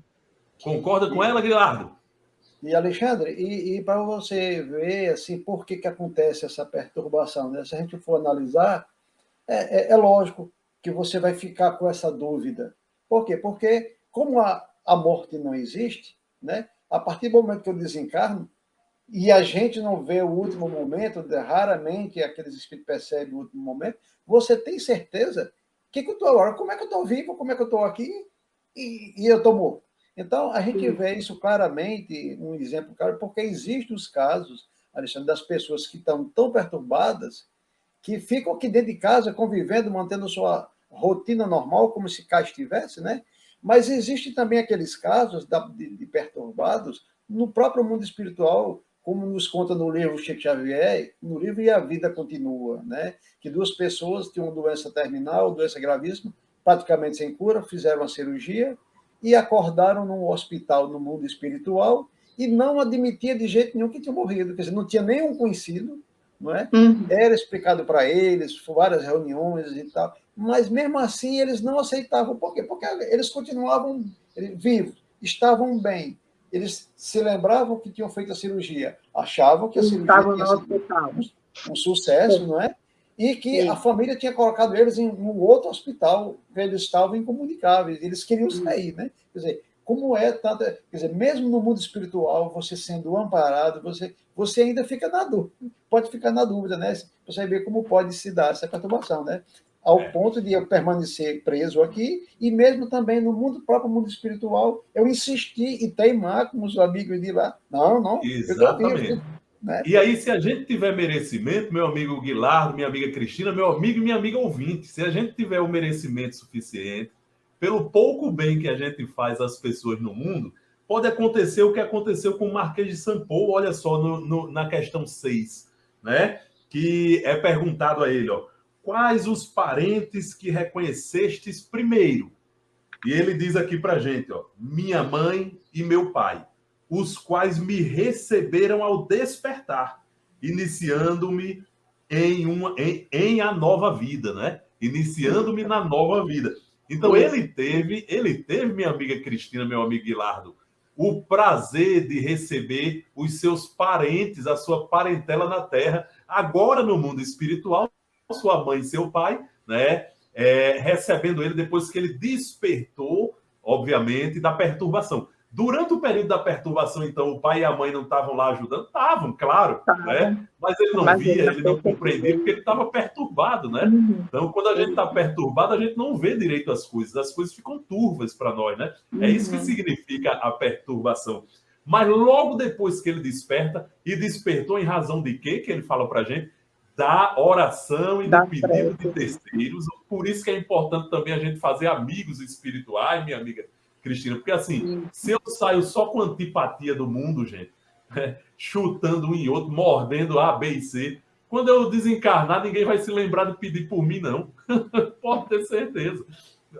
Concorda com ela, Guilardo? E, Alexandre, e para você ver assim, por que acontece essa perturbação, né? Se a gente for analisar, é lógico que você vai ficar com essa dúvida. Por quê? Porque, como a morte não existe, né? A partir do momento que eu desencarno, e a gente não vê o último momento, raramente aqueles espíritos percebem o último momento, você tem certeza que eu estou agora, como é que eu estou vivo, como é que eu estou aqui e eu estou morto. Então, a gente vê isso claramente, um exemplo claro, porque existem os casos, Alexandre, das pessoas que estão tão perturbadas que ficam aqui dentro de casa, convivendo, mantendo sua rotina normal, como se cá estivesse, né? Mas existem também aqueles casos de perturbados no próprio mundo espiritual, como nos conta no livro Chico Xavier, no livro E a Vida Continua, né? Que duas pessoas tinham doença terminal, doença gravíssima, praticamente sem cura, fizeram a cirurgia e acordaram num hospital no mundo espiritual e não admitia de jeito nenhum que tinha morrido, quer dizer, não tinha nenhum conhecido, não é? Era explicado para eles, várias reuniões e tal, mas mesmo assim eles não aceitavam. Por quê? Porque eles continuavam vivos, estavam bem. Eles se lembravam que tinham feito a cirurgia, achavam que a cirurgia tinha sido um sucesso, não é? E que a família tinha colocado eles em um outro hospital, eles estavam incomunicáveis, eles queriam sair, né? Quer dizer, como é tanto... Quer dizer, mesmo no mundo espiritual, você sendo amparado, você ainda fica na dúvida, pode ficar na dúvida, né? Para saber como pode se dar essa perturbação, né? Ao ponto de eu permanecer preso aqui, e mesmo também no próprio mundo espiritual, eu insisti e teimar com os amigos de lá. Não, exatamente. Né? E aí, se a gente tiver merecimento, meu amigo Guilardo, minha amiga Cristina, meu amigo e minha amiga ouvinte, se a gente tiver o merecimento suficiente, pelo pouco bem que a gente faz às pessoas no mundo, pode acontecer o que aconteceu com o Marquês de São Paulo, olha só, na questão 6, né? Que é perguntado a ele, ó, quais os parentes que reconhecestes primeiro? E ele diz aqui pra gente, ó, minha mãe e meu pai, os quais me receberam ao despertar, iniciando-me em a nova vida, né? Iniciando-me na nova vida. Então, ele teve, minha amiga Cristina, meu amigo Guilardo, o prazer de receber os seus parentes, a sua parentela na Terra, agora no mundo espiritual, sua mãe e seu pai, né? Recebendo ele depois que ele despertou, obviamente, da perturbação. Durante o período da perturbação, então, o pai e a mãe não estavam lá ajudando? Estavam, claro, né? Mas ele não via, ele não compreendia, porque ele estava perturbado, né? Então, quando a gente está perturbado, a gente não vê direito as coisas ficam turvas para nós, né? É isso que significa a perturbação. Mas logo depois que ele desperta, e despertou em razão de quê? Que ele fala para a gente? Da oração e do pedido de terceiros. Por isso que é importante também a gente fazer amigos espirituais, minha amiga Cristina, porque assim, se eu saio só com antipatia do mundo, gente, chutando um em outro, mordendo A, B e C, quando eu desencarnar, ninguém vai se lembrar de pedir por mim, não. Pode ter certeza.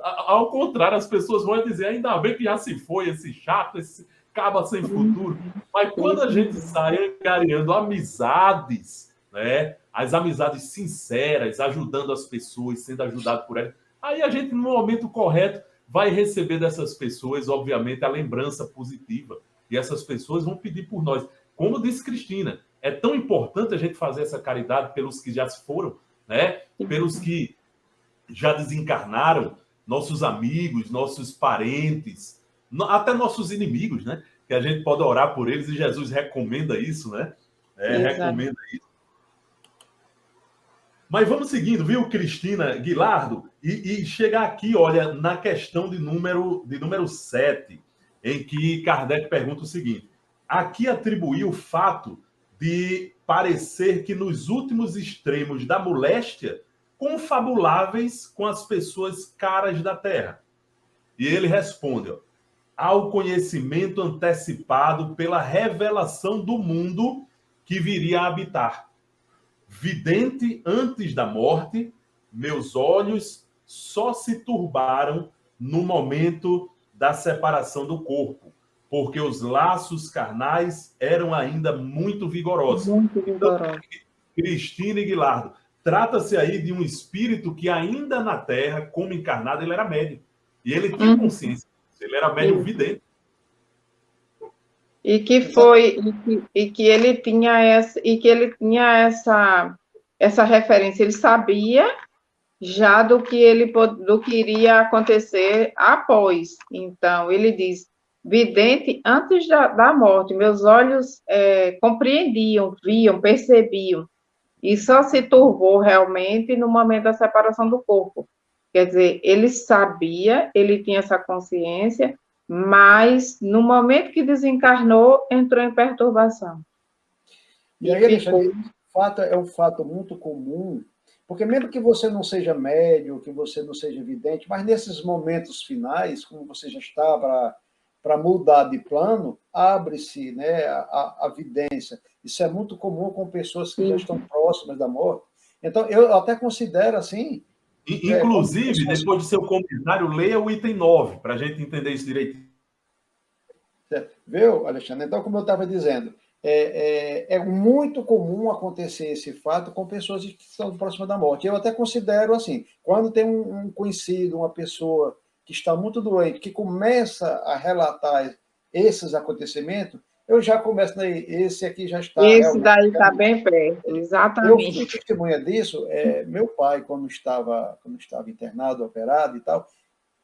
Ao contrário, as pessoas vão dizer, ainda bem que já se foi esse chato, esse caba sem futuro. Mas quando a gente sai angariando amizades, né, as amizades sinceras, ajudando as pessoas, sendo ajudado por elas, aí a gente, no momento correto, vai receber dessas pessoas, obviamente, a lembrança positiva. E essas pessoas vão pedir por nós. Como disse Cristina, é tão importante a gente fazer essa caridade pelos que já se foram, né? Pelos que já desencarnaram, nossos amigos, nossos parentes, até nossos inimigos, né? Que a gente pode orar por eles e Jesus recomenda isso, né? Recomenda isso. Mas vamos seguindo, viu, Cristina, Guilardo? E chegar aqui, olha, na questão de número 7, em que Kardec pergunta o seguinte: aqui atribuir o fato de parecer que nos últimos extremos da moléstia confabuláveis com as pessoas caras da Terra. E ele responde, ó, ao conhecimento antecipado pela revelação do mundo que viria a habitar. Vidente antes da morte, meus olhos só se turbaram no momento da separação do corpo, porque os laços carnais eram ainda muito vigorosos. Muito vigoroso. Então, Cristina e Guilardo, trata-se aí de um espírito que ainda na Terra, como encarnado, ele era médium. E ele tinha consciência, ele era médium vidente. E que foi e que ele tinha essa referência, ele sabia já do que iria acontecer após. Então, ele diz: vidente antes da morte, meus olhos compreendiam, viam, percebiam, e só se turvou realmente no momento da separação do corpo. Quer dizer, ele sabia, ele tinha essa consciência, mas no momento que desencarnou, entrou em perturbação. E aí, Alexandre, é um fato muito comum, porque mesmo que você não seja médium, que você não seja vidente, mas nesses momentos finais, como você já está para mudar de plano, abre-se, né, a vidência. Isso é muito comum com pessoas que já estão próximas da morte. Então, eu até considero assim... Inclusive, depois do seu comentário, leia o item 9, para a gente entender isso direitinho. Viu, Alexandre? Então, como eu estava dizendo, é muito comum acontecer esse fato com pessoas que estão próximas da morte. Eu até considero assim, quando tem um conhecido, uma pessoa que está muito doente, que começa a relatar esses acontecimentos, eu já começo, né, esse aqui já está... Esse daí está bem perto, exatamente. Eu fui testemunha disso, meu pai, quando estava internado, operado e tal,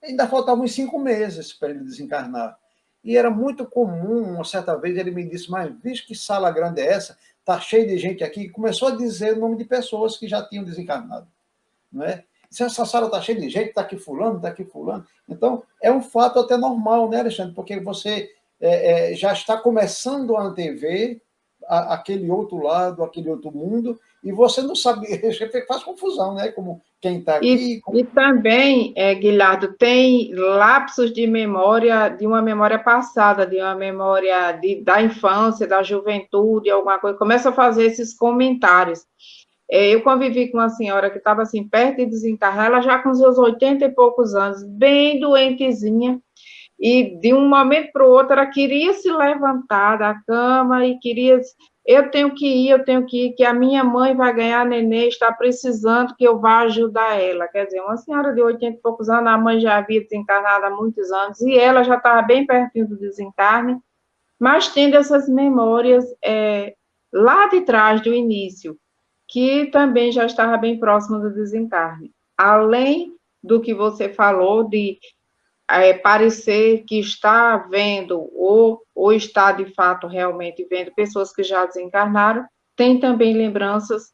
ainda faltavam uns 5 meses para ele desencarnar. E era muito comum, uma certa vez ele me disse: mas vixe, que sala grande é essa? Está cheio de gente aqui. E começou a dizer o nome de pessoas que já tinham desencarnado. Não é? Se essa sala está cheia de gente, está aqui fulano, está aqui fulano. Então, é um fato até normal, né, Alexandre? Porque você já está começando a antever aquele outro lado, aquele outro mundo, e você não sabe, faz confusão, né? Como quem está aqui... E também, Guilherme, tem lapsos de memória, de uma memória passada, de uma memória da infância, da juventude, alguma coisa, começa a fazer esses comentários. Eu convivi com uma senhora que estava assim, perto de desencarnar, ela já com seus 80 e poucos anos, bem doentezinha, e de um momento para o outro ela queria se levantar da cama e queria... eu tenho que ir, que a minha mãe vai ganhar neném, está precisando que eu vá ajudar ela. Quer dizer, uma senhora de 80 e poucos anos, a mãe já havia desencarnado há muitos anos, e ela já estava bem pertinho do desencarne, mas tendo essas memórias lá de trás, do início, que também já estava bem próximo do desencarne. Além do que você falou de parecer que está vendo ou está, de fato, realmente vendo pessoas que já desencarnaram, tem também lembranças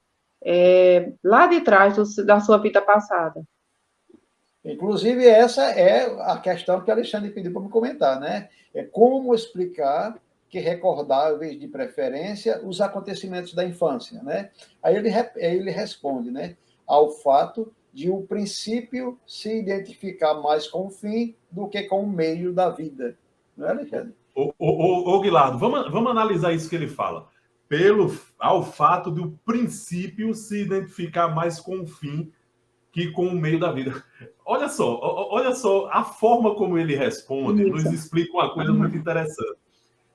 lá de trás da sua vida passada. Inclusive, essa é a questão que o Alexandre pediu para me comentar, né? É como explicar que recordáveis de preferência os acontecimentos da infância, né? Aí ele responde, né? Ao fato de o princípio se identificar mais com o fim do que com o meio da vida. Não é, Alexandre? Ô, Guilardo, vamos analisar isso que ele fala. Ao fato de o princípio se identificar mais com o fim que com o meio da vida. Olha só a forma como ele responde nos explica uma coisa muito interessante.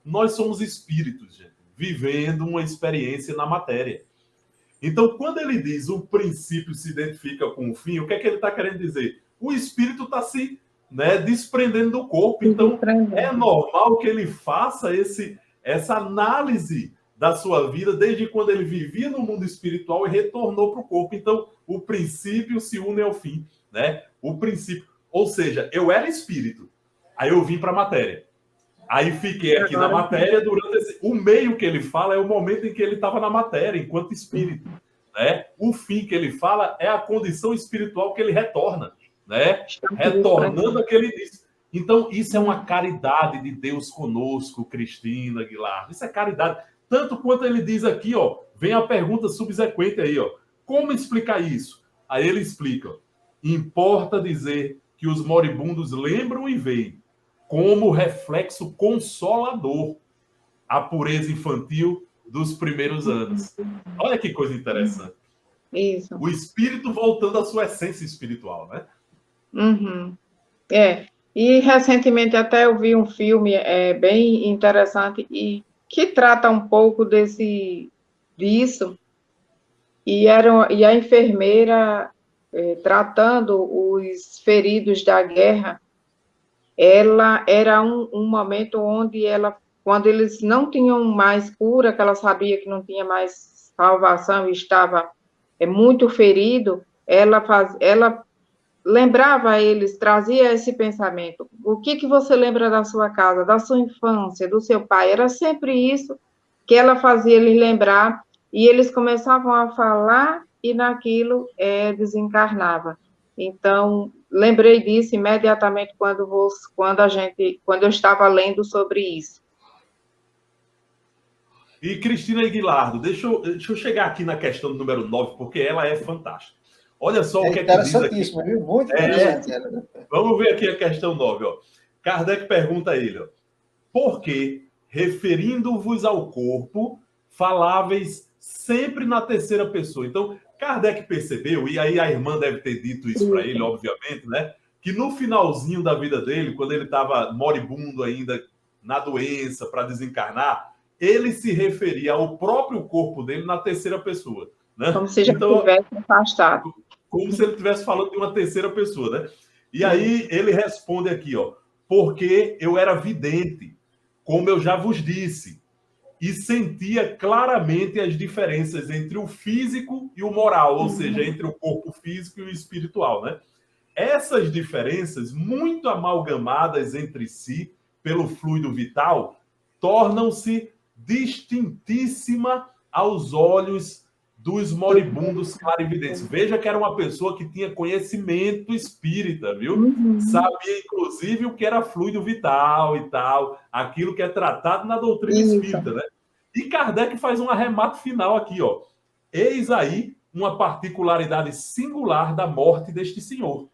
Nós somos espíritos, gente, vivendo uma experiência na matéria. Então, quando ele diz o princípio se identifica com o fim, o que é que ele está querendo dizer? O espírito está se desprendendo do corpo. Então, é normal que ele faça essa análise da sua vida desde quando ele vivia no mundo espiritual e retornou para o corpo. Então, o princípio se une ao fim, né? O princípio, ou seja, eu era espírito, aí eu vim para a matéria. Aí fiquei aqui na matéria durante o meio que ele fala é o momento em que ele estava na matéria, enquanto espírito. Né? O fim que ele fala é a condição espiritual que ele retorna. Né? Retornando aquele início. Então, isso é uma caridade de Deus conosco, Cristina, Guilardo. Isso é caridade. Tanto quanto ele diz aqui, ó, vem a pergunta subsequente aí, ó. Como explicar isso? Aí ele explica. Ó, importa dizer que os moribundos lembram e veem como reflexo consolador a pureza infantil dos primeiros anos. Olha que coisa interessante. Isso. O espírito voltando à sua essência espiritual, né? Uhum. E recentemente até eu vi um filme bem interessante e que trata um pouco disso, e a enfermeira tratando os feridos da guerra, ela era um momento onde quando eles não tinham mais cura, que ela sabia que não tinha mais salvação e estava muito ferido, ela lembrava a eles, trazia esse pensamento. O que você lembra da sua casa, da sua infância, do seu pai? Era sempre isso que ela fazia eles lembrar, e eles começavam a falar e naquilo desencarnava. Então, lembrei disso imediatamente quando eu estava lendo sobre isso. E Cristina Aguilardo, deixa eu chegar aqui na questão do número 9, porque ela é fantástica. Olha só o que é que diz aqui. Interessantíssimo, viu? Muito interessante. Vamos ver aqui a questão 9. Ó. Kardec pergunta a ele, ó, por que, referindo-vos ao corpo, faláveis sempre na terceira pessoa? Então, Kardec percebeu, e aí a irmã deve ter dito isso para ele, obviamente, né? Que no finalzinho da vida dele, quando ele estava moribundo ainda, na doença, para desencarnar, ele se referia ao próprio corpo dele na terceira pessoa. Né? Como se já tivesse afastado. Como se ele estivesse falando de uma terceira pessoa, né? E aí ele responde aqui, ó, porque eu era vidente, como eu já vos disse, e sentia claramente as diferenças entre o físico e o moral, ou seja, entre o corpo físico e o espiritual, né? Essas diferenças, muito amalgamadas entre si pelo fluido vital, tornam-se distintíssima aos olhos dos moribundos clarividentes. Veja que era uma pessoa que tinha conhecimento espírita, viu? Sabia, inclusive, o que era fluido vital e tal, aquilo que é tratado na doutrina espírita, né? E Kardec faz um arremate final aqui, ó. Eis aí uma particularidade singular da morte deste senhor.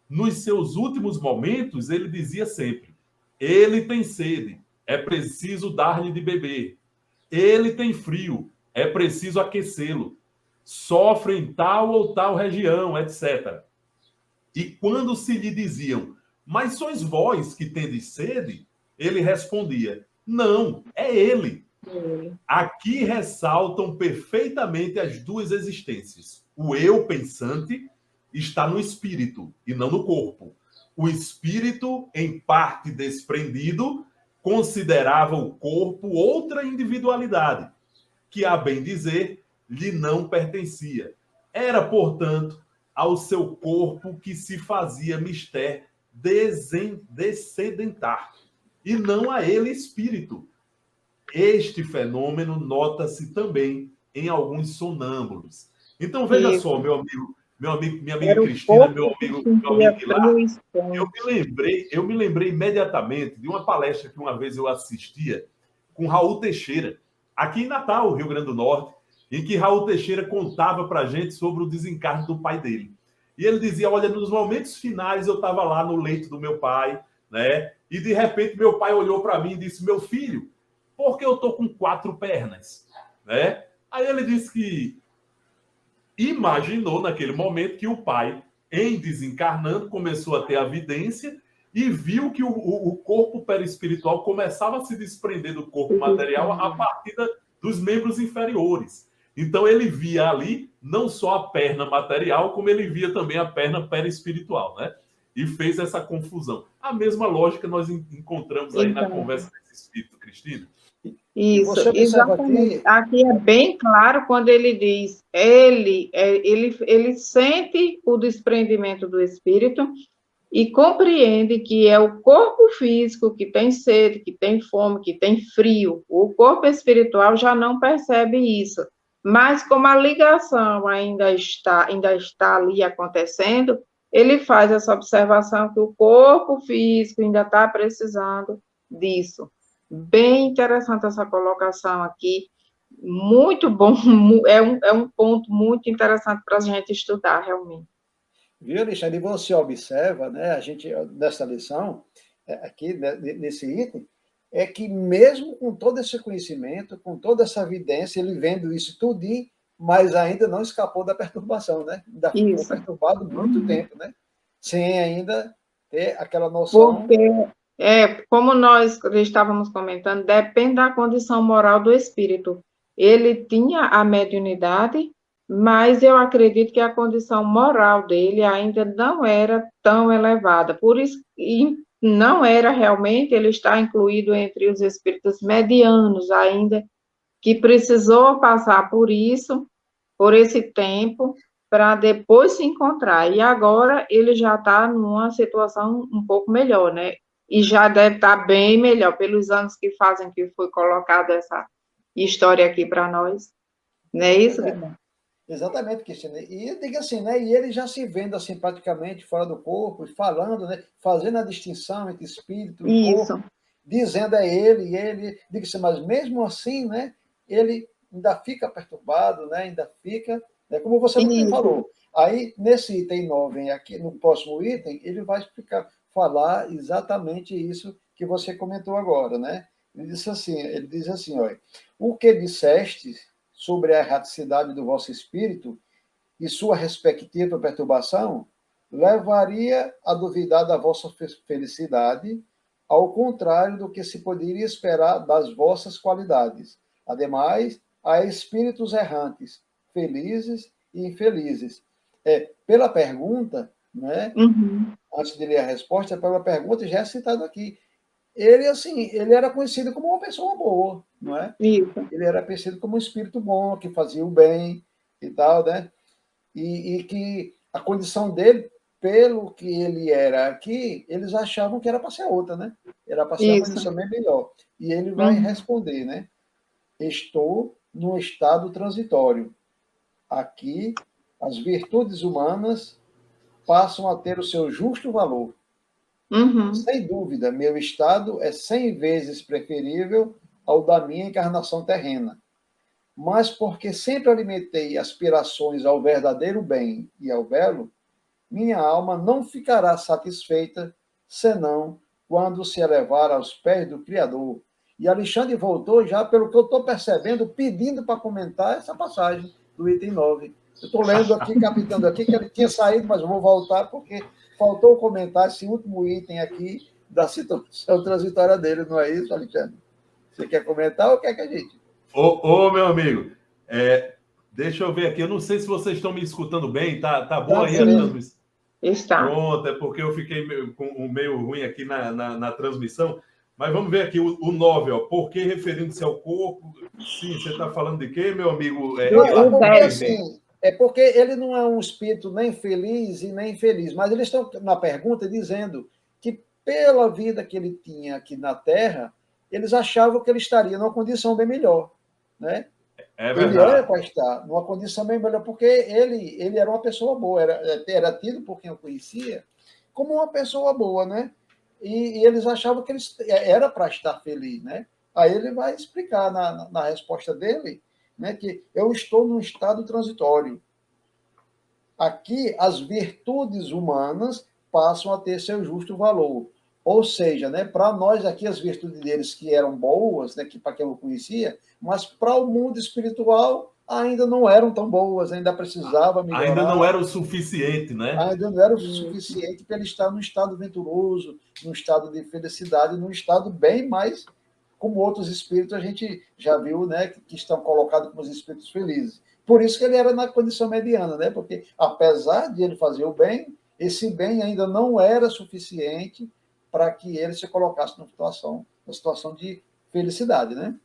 Nos seus últimos momentos, ele dizia sempre: ele tem sede, é preciso dar-lhe de beber. Ele tem frio, é preciso aquecê-lo. Sofre em tal ou tal região, etc. E quando se lhe diziam: mas sois vós que tendes sede? Ele respondia: não, é ele. Aqui ressaltam perfeitamente as duas existências. O eu pensante está no espírito e não no corpo. O espírito, em parte desprendido, considerava o corpo outra individualidade, que, a bem dizer, lhe não pertencia. Era, portanto, ao seu corpo que se fazia mister descedentar, e não a ele espírito. Este fenômeno nota-se também em alguns sonâmbulos. Então, veja só, minha amiga Cristina, meu amigo Guilherme, eu me lembrei imediatamente de uma palestra que uma vez eu assistia com Raul Teixeira, aqui em Natal, Rio Grande do Norte, em que Raul Teixeira contava para a gente sobre o desencarne do pai dele. E ele dizia, olha, nos momentos finais eu estava lá no leito do meu pai, né? E de repente meu pai olhou para mim e disse, meu filho, por que eu estou com 4 pernas? Né? Aí ele disse que imaginou naquele momento que o pai, em desencarnando, começou a ter a vidência e viu que o corpo perispiritual começava a se desprender do corpo material a partir dos membros inferiores. Então ele via ali não só a perna material, como ele via também a perna perispiritual, né? E fez essa confusão. A mesma lógica nós encontramos aí na conversa desse espírito, Cristina. Isso, exatamente. Aqui é bem claro quando ele diz, ele sente o desprendimento do espírito e compreende que é o corpo físico que tem sede, que tem fome, que tem frio. O corpo espiritual já não percebe isso. Mas como a ligação ainda está ali acontecendo, ele faz essa observação que o corpo físico ainda está precisando disso. Bem interessante essa colocação aqui, muito bom, é um ponto muito interessante para a gente estudar, realmente. Viu, Alexandre? E você observa, né, a gente, nessa lição, aqui, nesse item, é que mesmo com todo esse conhecimento, com toda essa evidência, ele vendo isso tudo, mas ainda não escapou da perturbação, né? Ainda ficou perturbado muito tempo, né? Sem ainda ter aquela noção. Porque, como nós estávamos comentando, depende da condição moral do espírito. Ele tinha a mediunidade, mas eu acredito que a condição moral dele ainda não era tão elevada. Por isso, e não era realmente, ele está incluído entre os espíritos medianos ainda, que precisou passar por isso, por esse tempo, para depois se encontrar. E agora ele já está numa situação um pouco melhor, né? E já deve estar bem melhor, pelos anos que fazem que foi colocada essa história aqui para nós. Não é isso, Guilherme? Exatamente, Cristina. E diga assim, né? E ele já se vendo assim praticamente fora do corpo, falando, né? Fazendo a distinção entre espírito e Isso. corpo, dizendo é ele, e ele, diga assim, mas mesmo assim, né? Ele ainda fica perturbado, né? Ainda fica, né? Como você também falou. Aí, nesse item 9, aqui no próximo item, ele vai falar exatamente isso que você comentou agora, né? Ele diz assim, olha, o que disseste sobre a erraticidade do vosso espírito e sua respectiva perturbação, levaria a duvidar da vossa felicidade, ao contrário do que se poderia esperar das vossas qualidades. Ademais, há espíritos errantes, felizes e infelizes. Pela pergunta, né? Antes de ler a resposta, pela pergunta já é citado aqui. Ele, assim, ele era conhecido como uma pessoa boa, não é? Isso. Ele era conhecido como um espírito bom, que fazia o bem e tal, né? E que a condição dele, pelo que ele era aqui, eles achavam que era para ser outra, né? Era para ser uma condição bem melhor. E ele vai responder, né? Estou num estado transitório. Aqui, as virtudes humanas passam a ter o seu justo valor. Sem dúvida, meu estado é 100 vezes preferível ao da minha encarnação terrena. Mas porque sempre alimentei aspirações ao verdadeiro bem e ao belo, minha alma não ficará satisfeita, senão quando se elevar aos pés do Criador. E Alexandre voltou já, pelo que eu estou percebendo, pedindo para comentar essa passagem do item 9. Eu estou lendo aqui, capitando aqui, que ele tinha saído, mas eu vou voltar porque faltou comentar esse último item aqui da situação transitória dele, não é isso, Alexandre? Você quer comentar ou quer que a gente? Meu amigo, deixa eu ver aqui, eu não sei se vocês estão me escutando bem, tá boa aí a transmissão? Está. Pronto, é porque eu fiquei com um meio ruim aqui na transmissão, mas vamos ver aqui o 9, ó, por que referindo-se ao corpo? Sim, você está falando de quê, meu amigo? É porque ele não é um espírito nem feliz e nem infeliz, mas eles estão na pergunta dizendo que pela vida que ele tinha aqui na Terra, eles achavam que ele estaria numa condição bem melhor, né? Ele era para estar numa condição bem melhor, porque ele era uma pessoa boa, era tido por quem eu conhecia como uma pessoa boa, né? E eles achavam que ele era para estar feliz, né? Aí ele vai explicar na resposta dele, né, que eu estou num estado transitório. Aqui, as virtudes humanas passam a ter seu justo valor. Ou seja, né, para nós aqui, as virtudes deles que eram boas, né, que para quem eu conhecia, mas para o mundo espiritual ainda não eram tão boas, ainda precisava melhorar. Ainda não era o suficiente, né? Ainda não era o suficiente para ele estar num estado venturoso, num estado de felicidade, num estado bem mais como outros espíritos a gente já viu, né, que estão colocados como os espíritos felizes. Por isso que ele era na condição mediana, né? Porque apesar de ele fazer o bem, esse bem ainda não era suficiente para que ele se colocasse numa situação de felicidade, né?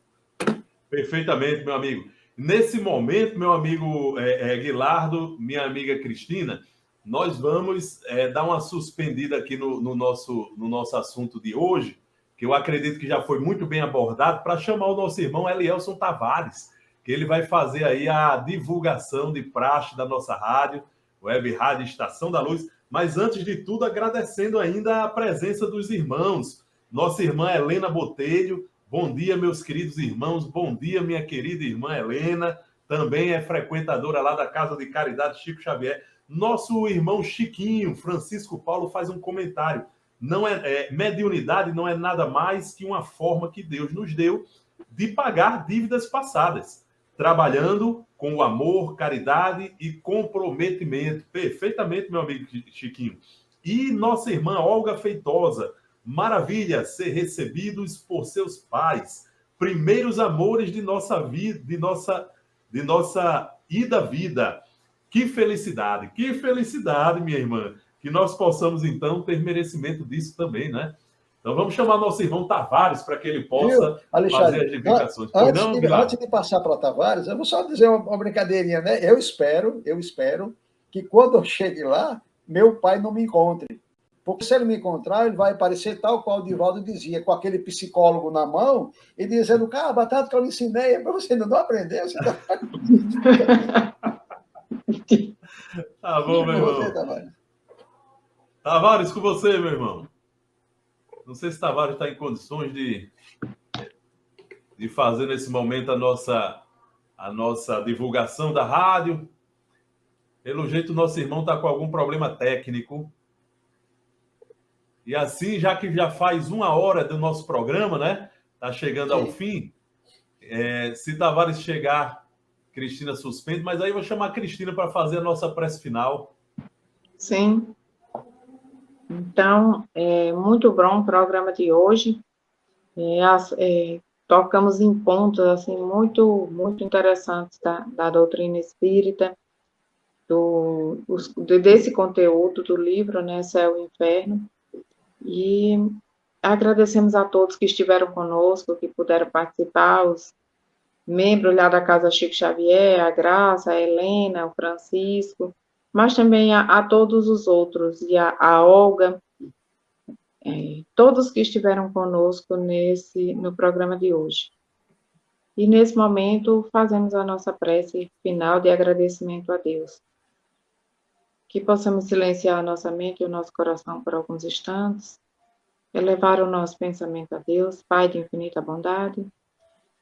Perfeitamente, meu amigo. Nesse momento, meu amigo Guilardo, minha amiga Cristina, nós vamos dar uma suspendida aqui no nosso assunto de hoje, que eu acredito que já foi muito bem abordado, para chamar o nosso irmão Elielson Tavares, que ele vai fazer aí a divulgação de praxe da nossa rádio, Web Rádio Estação da Luz. Mas antes de tudo, agradecendo ainda a presença dos irmãos. Nossa irmã Helena Botelho, bom dia, meus queridos irmãos, bom dia, minha querida irmã Helena, também é frequentadora lá da Casa de Caridade Chico Xavier. Nosso irmão Chiquinho, Francisco Paulo, faz um comentário. Mediunidade não é nada mais que uma forma que Deus nos deu de pagar dívidas passadas, trabalhando com o amor, caridade e comprometimento. Perfeitamente, meu amigo Chiquinho. E nossa irmã Olga Feitosa, maravilha ser recebidos por seus pais, primeiros amores de nossa vida, de nossa ida vida. Que felicidade, minha irmã, que nós possamos, então, ter merecimento disso também, né? Então, vamos chamar nosso irmão Tavares para que ele possa fazer as divulgações. Antes de passar para Tavares, eu vou só dizer uma brincadeirinha, né? Eu espero que quando eu chegue lá, meu pai não me encontre. Porque se ele me encontrar, ele vai parecer tal qual o Divaldo dizia, com aquele psicólogo na mão, e dizendo, cara, batata que eu lhe ensinei, mas você ainda não aprendeu. Você tá... Tá bom, meu irmão. Você, Tavares, com você, meu irmão. Não sei se Tavares está em condições de fazer nesse momento a nossa divulgação da rádio. Pelo jeito, o nosso irmão está com algum problema técnico. E assim, já que já faz 1 hora do nosso programa, né? Está chegando ao fim. Se Tavares chegar, Cristina suspende, mas aí eu vou chamar a Cristina para fazer a nossa prece final. Sim. Então, muito bom o programa de hoje. Tocamos em pontos assim, muito, muito interessantes da doutrina espírita, desse conteúdo do livro, né, Céu e Inferno. E agradecemos a todos que estiveram conosco, que puderam participar, os membros lá da Casa Chico Xavier, a Graça, a Helena, o Francisco, mas também a todos os outros, e a Olga, todos que estiveram conosco no programa de hoje. E nesse momento fazemos a nossa prece final de agradecimento a Deus. Que possamos silenciar a nossa mente e o nosso coração por alguns instantes, elevar o nosso pensamento a Deus, Pai de infinita bondade,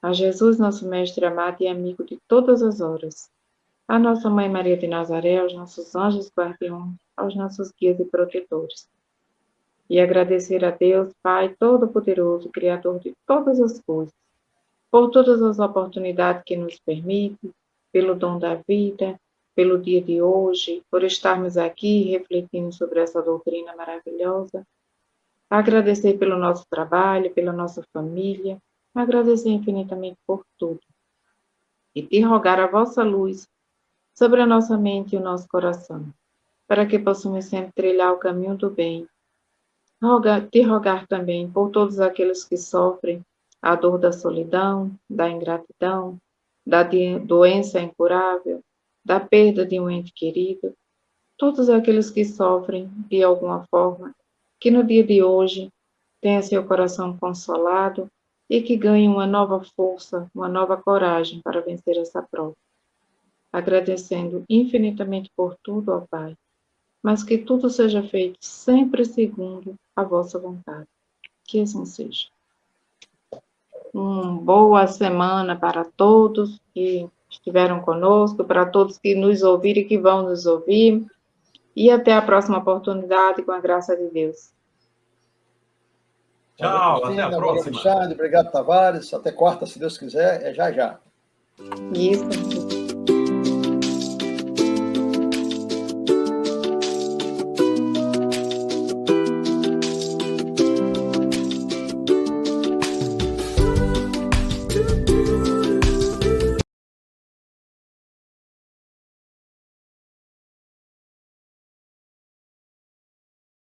a Jesus, nosso Mestre amado e amigo de todas as horas, a nossa Mãe Maria de Nazaré, aos nossos anjos guardiões, aos nossos guias e protetores. E agradecer a Deus, Pai Todo-Poderoso, Criador de todas as coisas, por todas as oportunidades que nos permite, pelo dom da vida, pelo dia de hoje, por estarmos aqui refletindo sobre essa doutrina maravilhosa. Agradecer pelo nosso trabalho, pela nossa família, agradecer infinitamente por tudo. E te rogar a vossa luz sobre a nossa mente e o nosso coração, para que possamos sempre trilhar o caminho do bem. Te rogar também por todos aqueles que sofrem a dor da solidão, da ingratidão, da doença incurável, da perda de um ente querido, todos aqueles que sofrem de alguma forma, que no dia de hoje tenha seu coração consolado e que ganhe uma nova força, uma nova coragem para vencer essa prova. Agradecendo infinitamente por tudo, ó Pai, mas que tudo seja feito sempre segundo a vossa vontade. Que assim seja. Uma boa semana para todos que estiveram conosco, para todos que nos ouviram e que vão nos ouvir. E até a próxima oportunidade, com a graça de Deus. Tchau, até a próxima. Obrigado, Tavares. Até quarta, se Deus quiser. Já. Isso.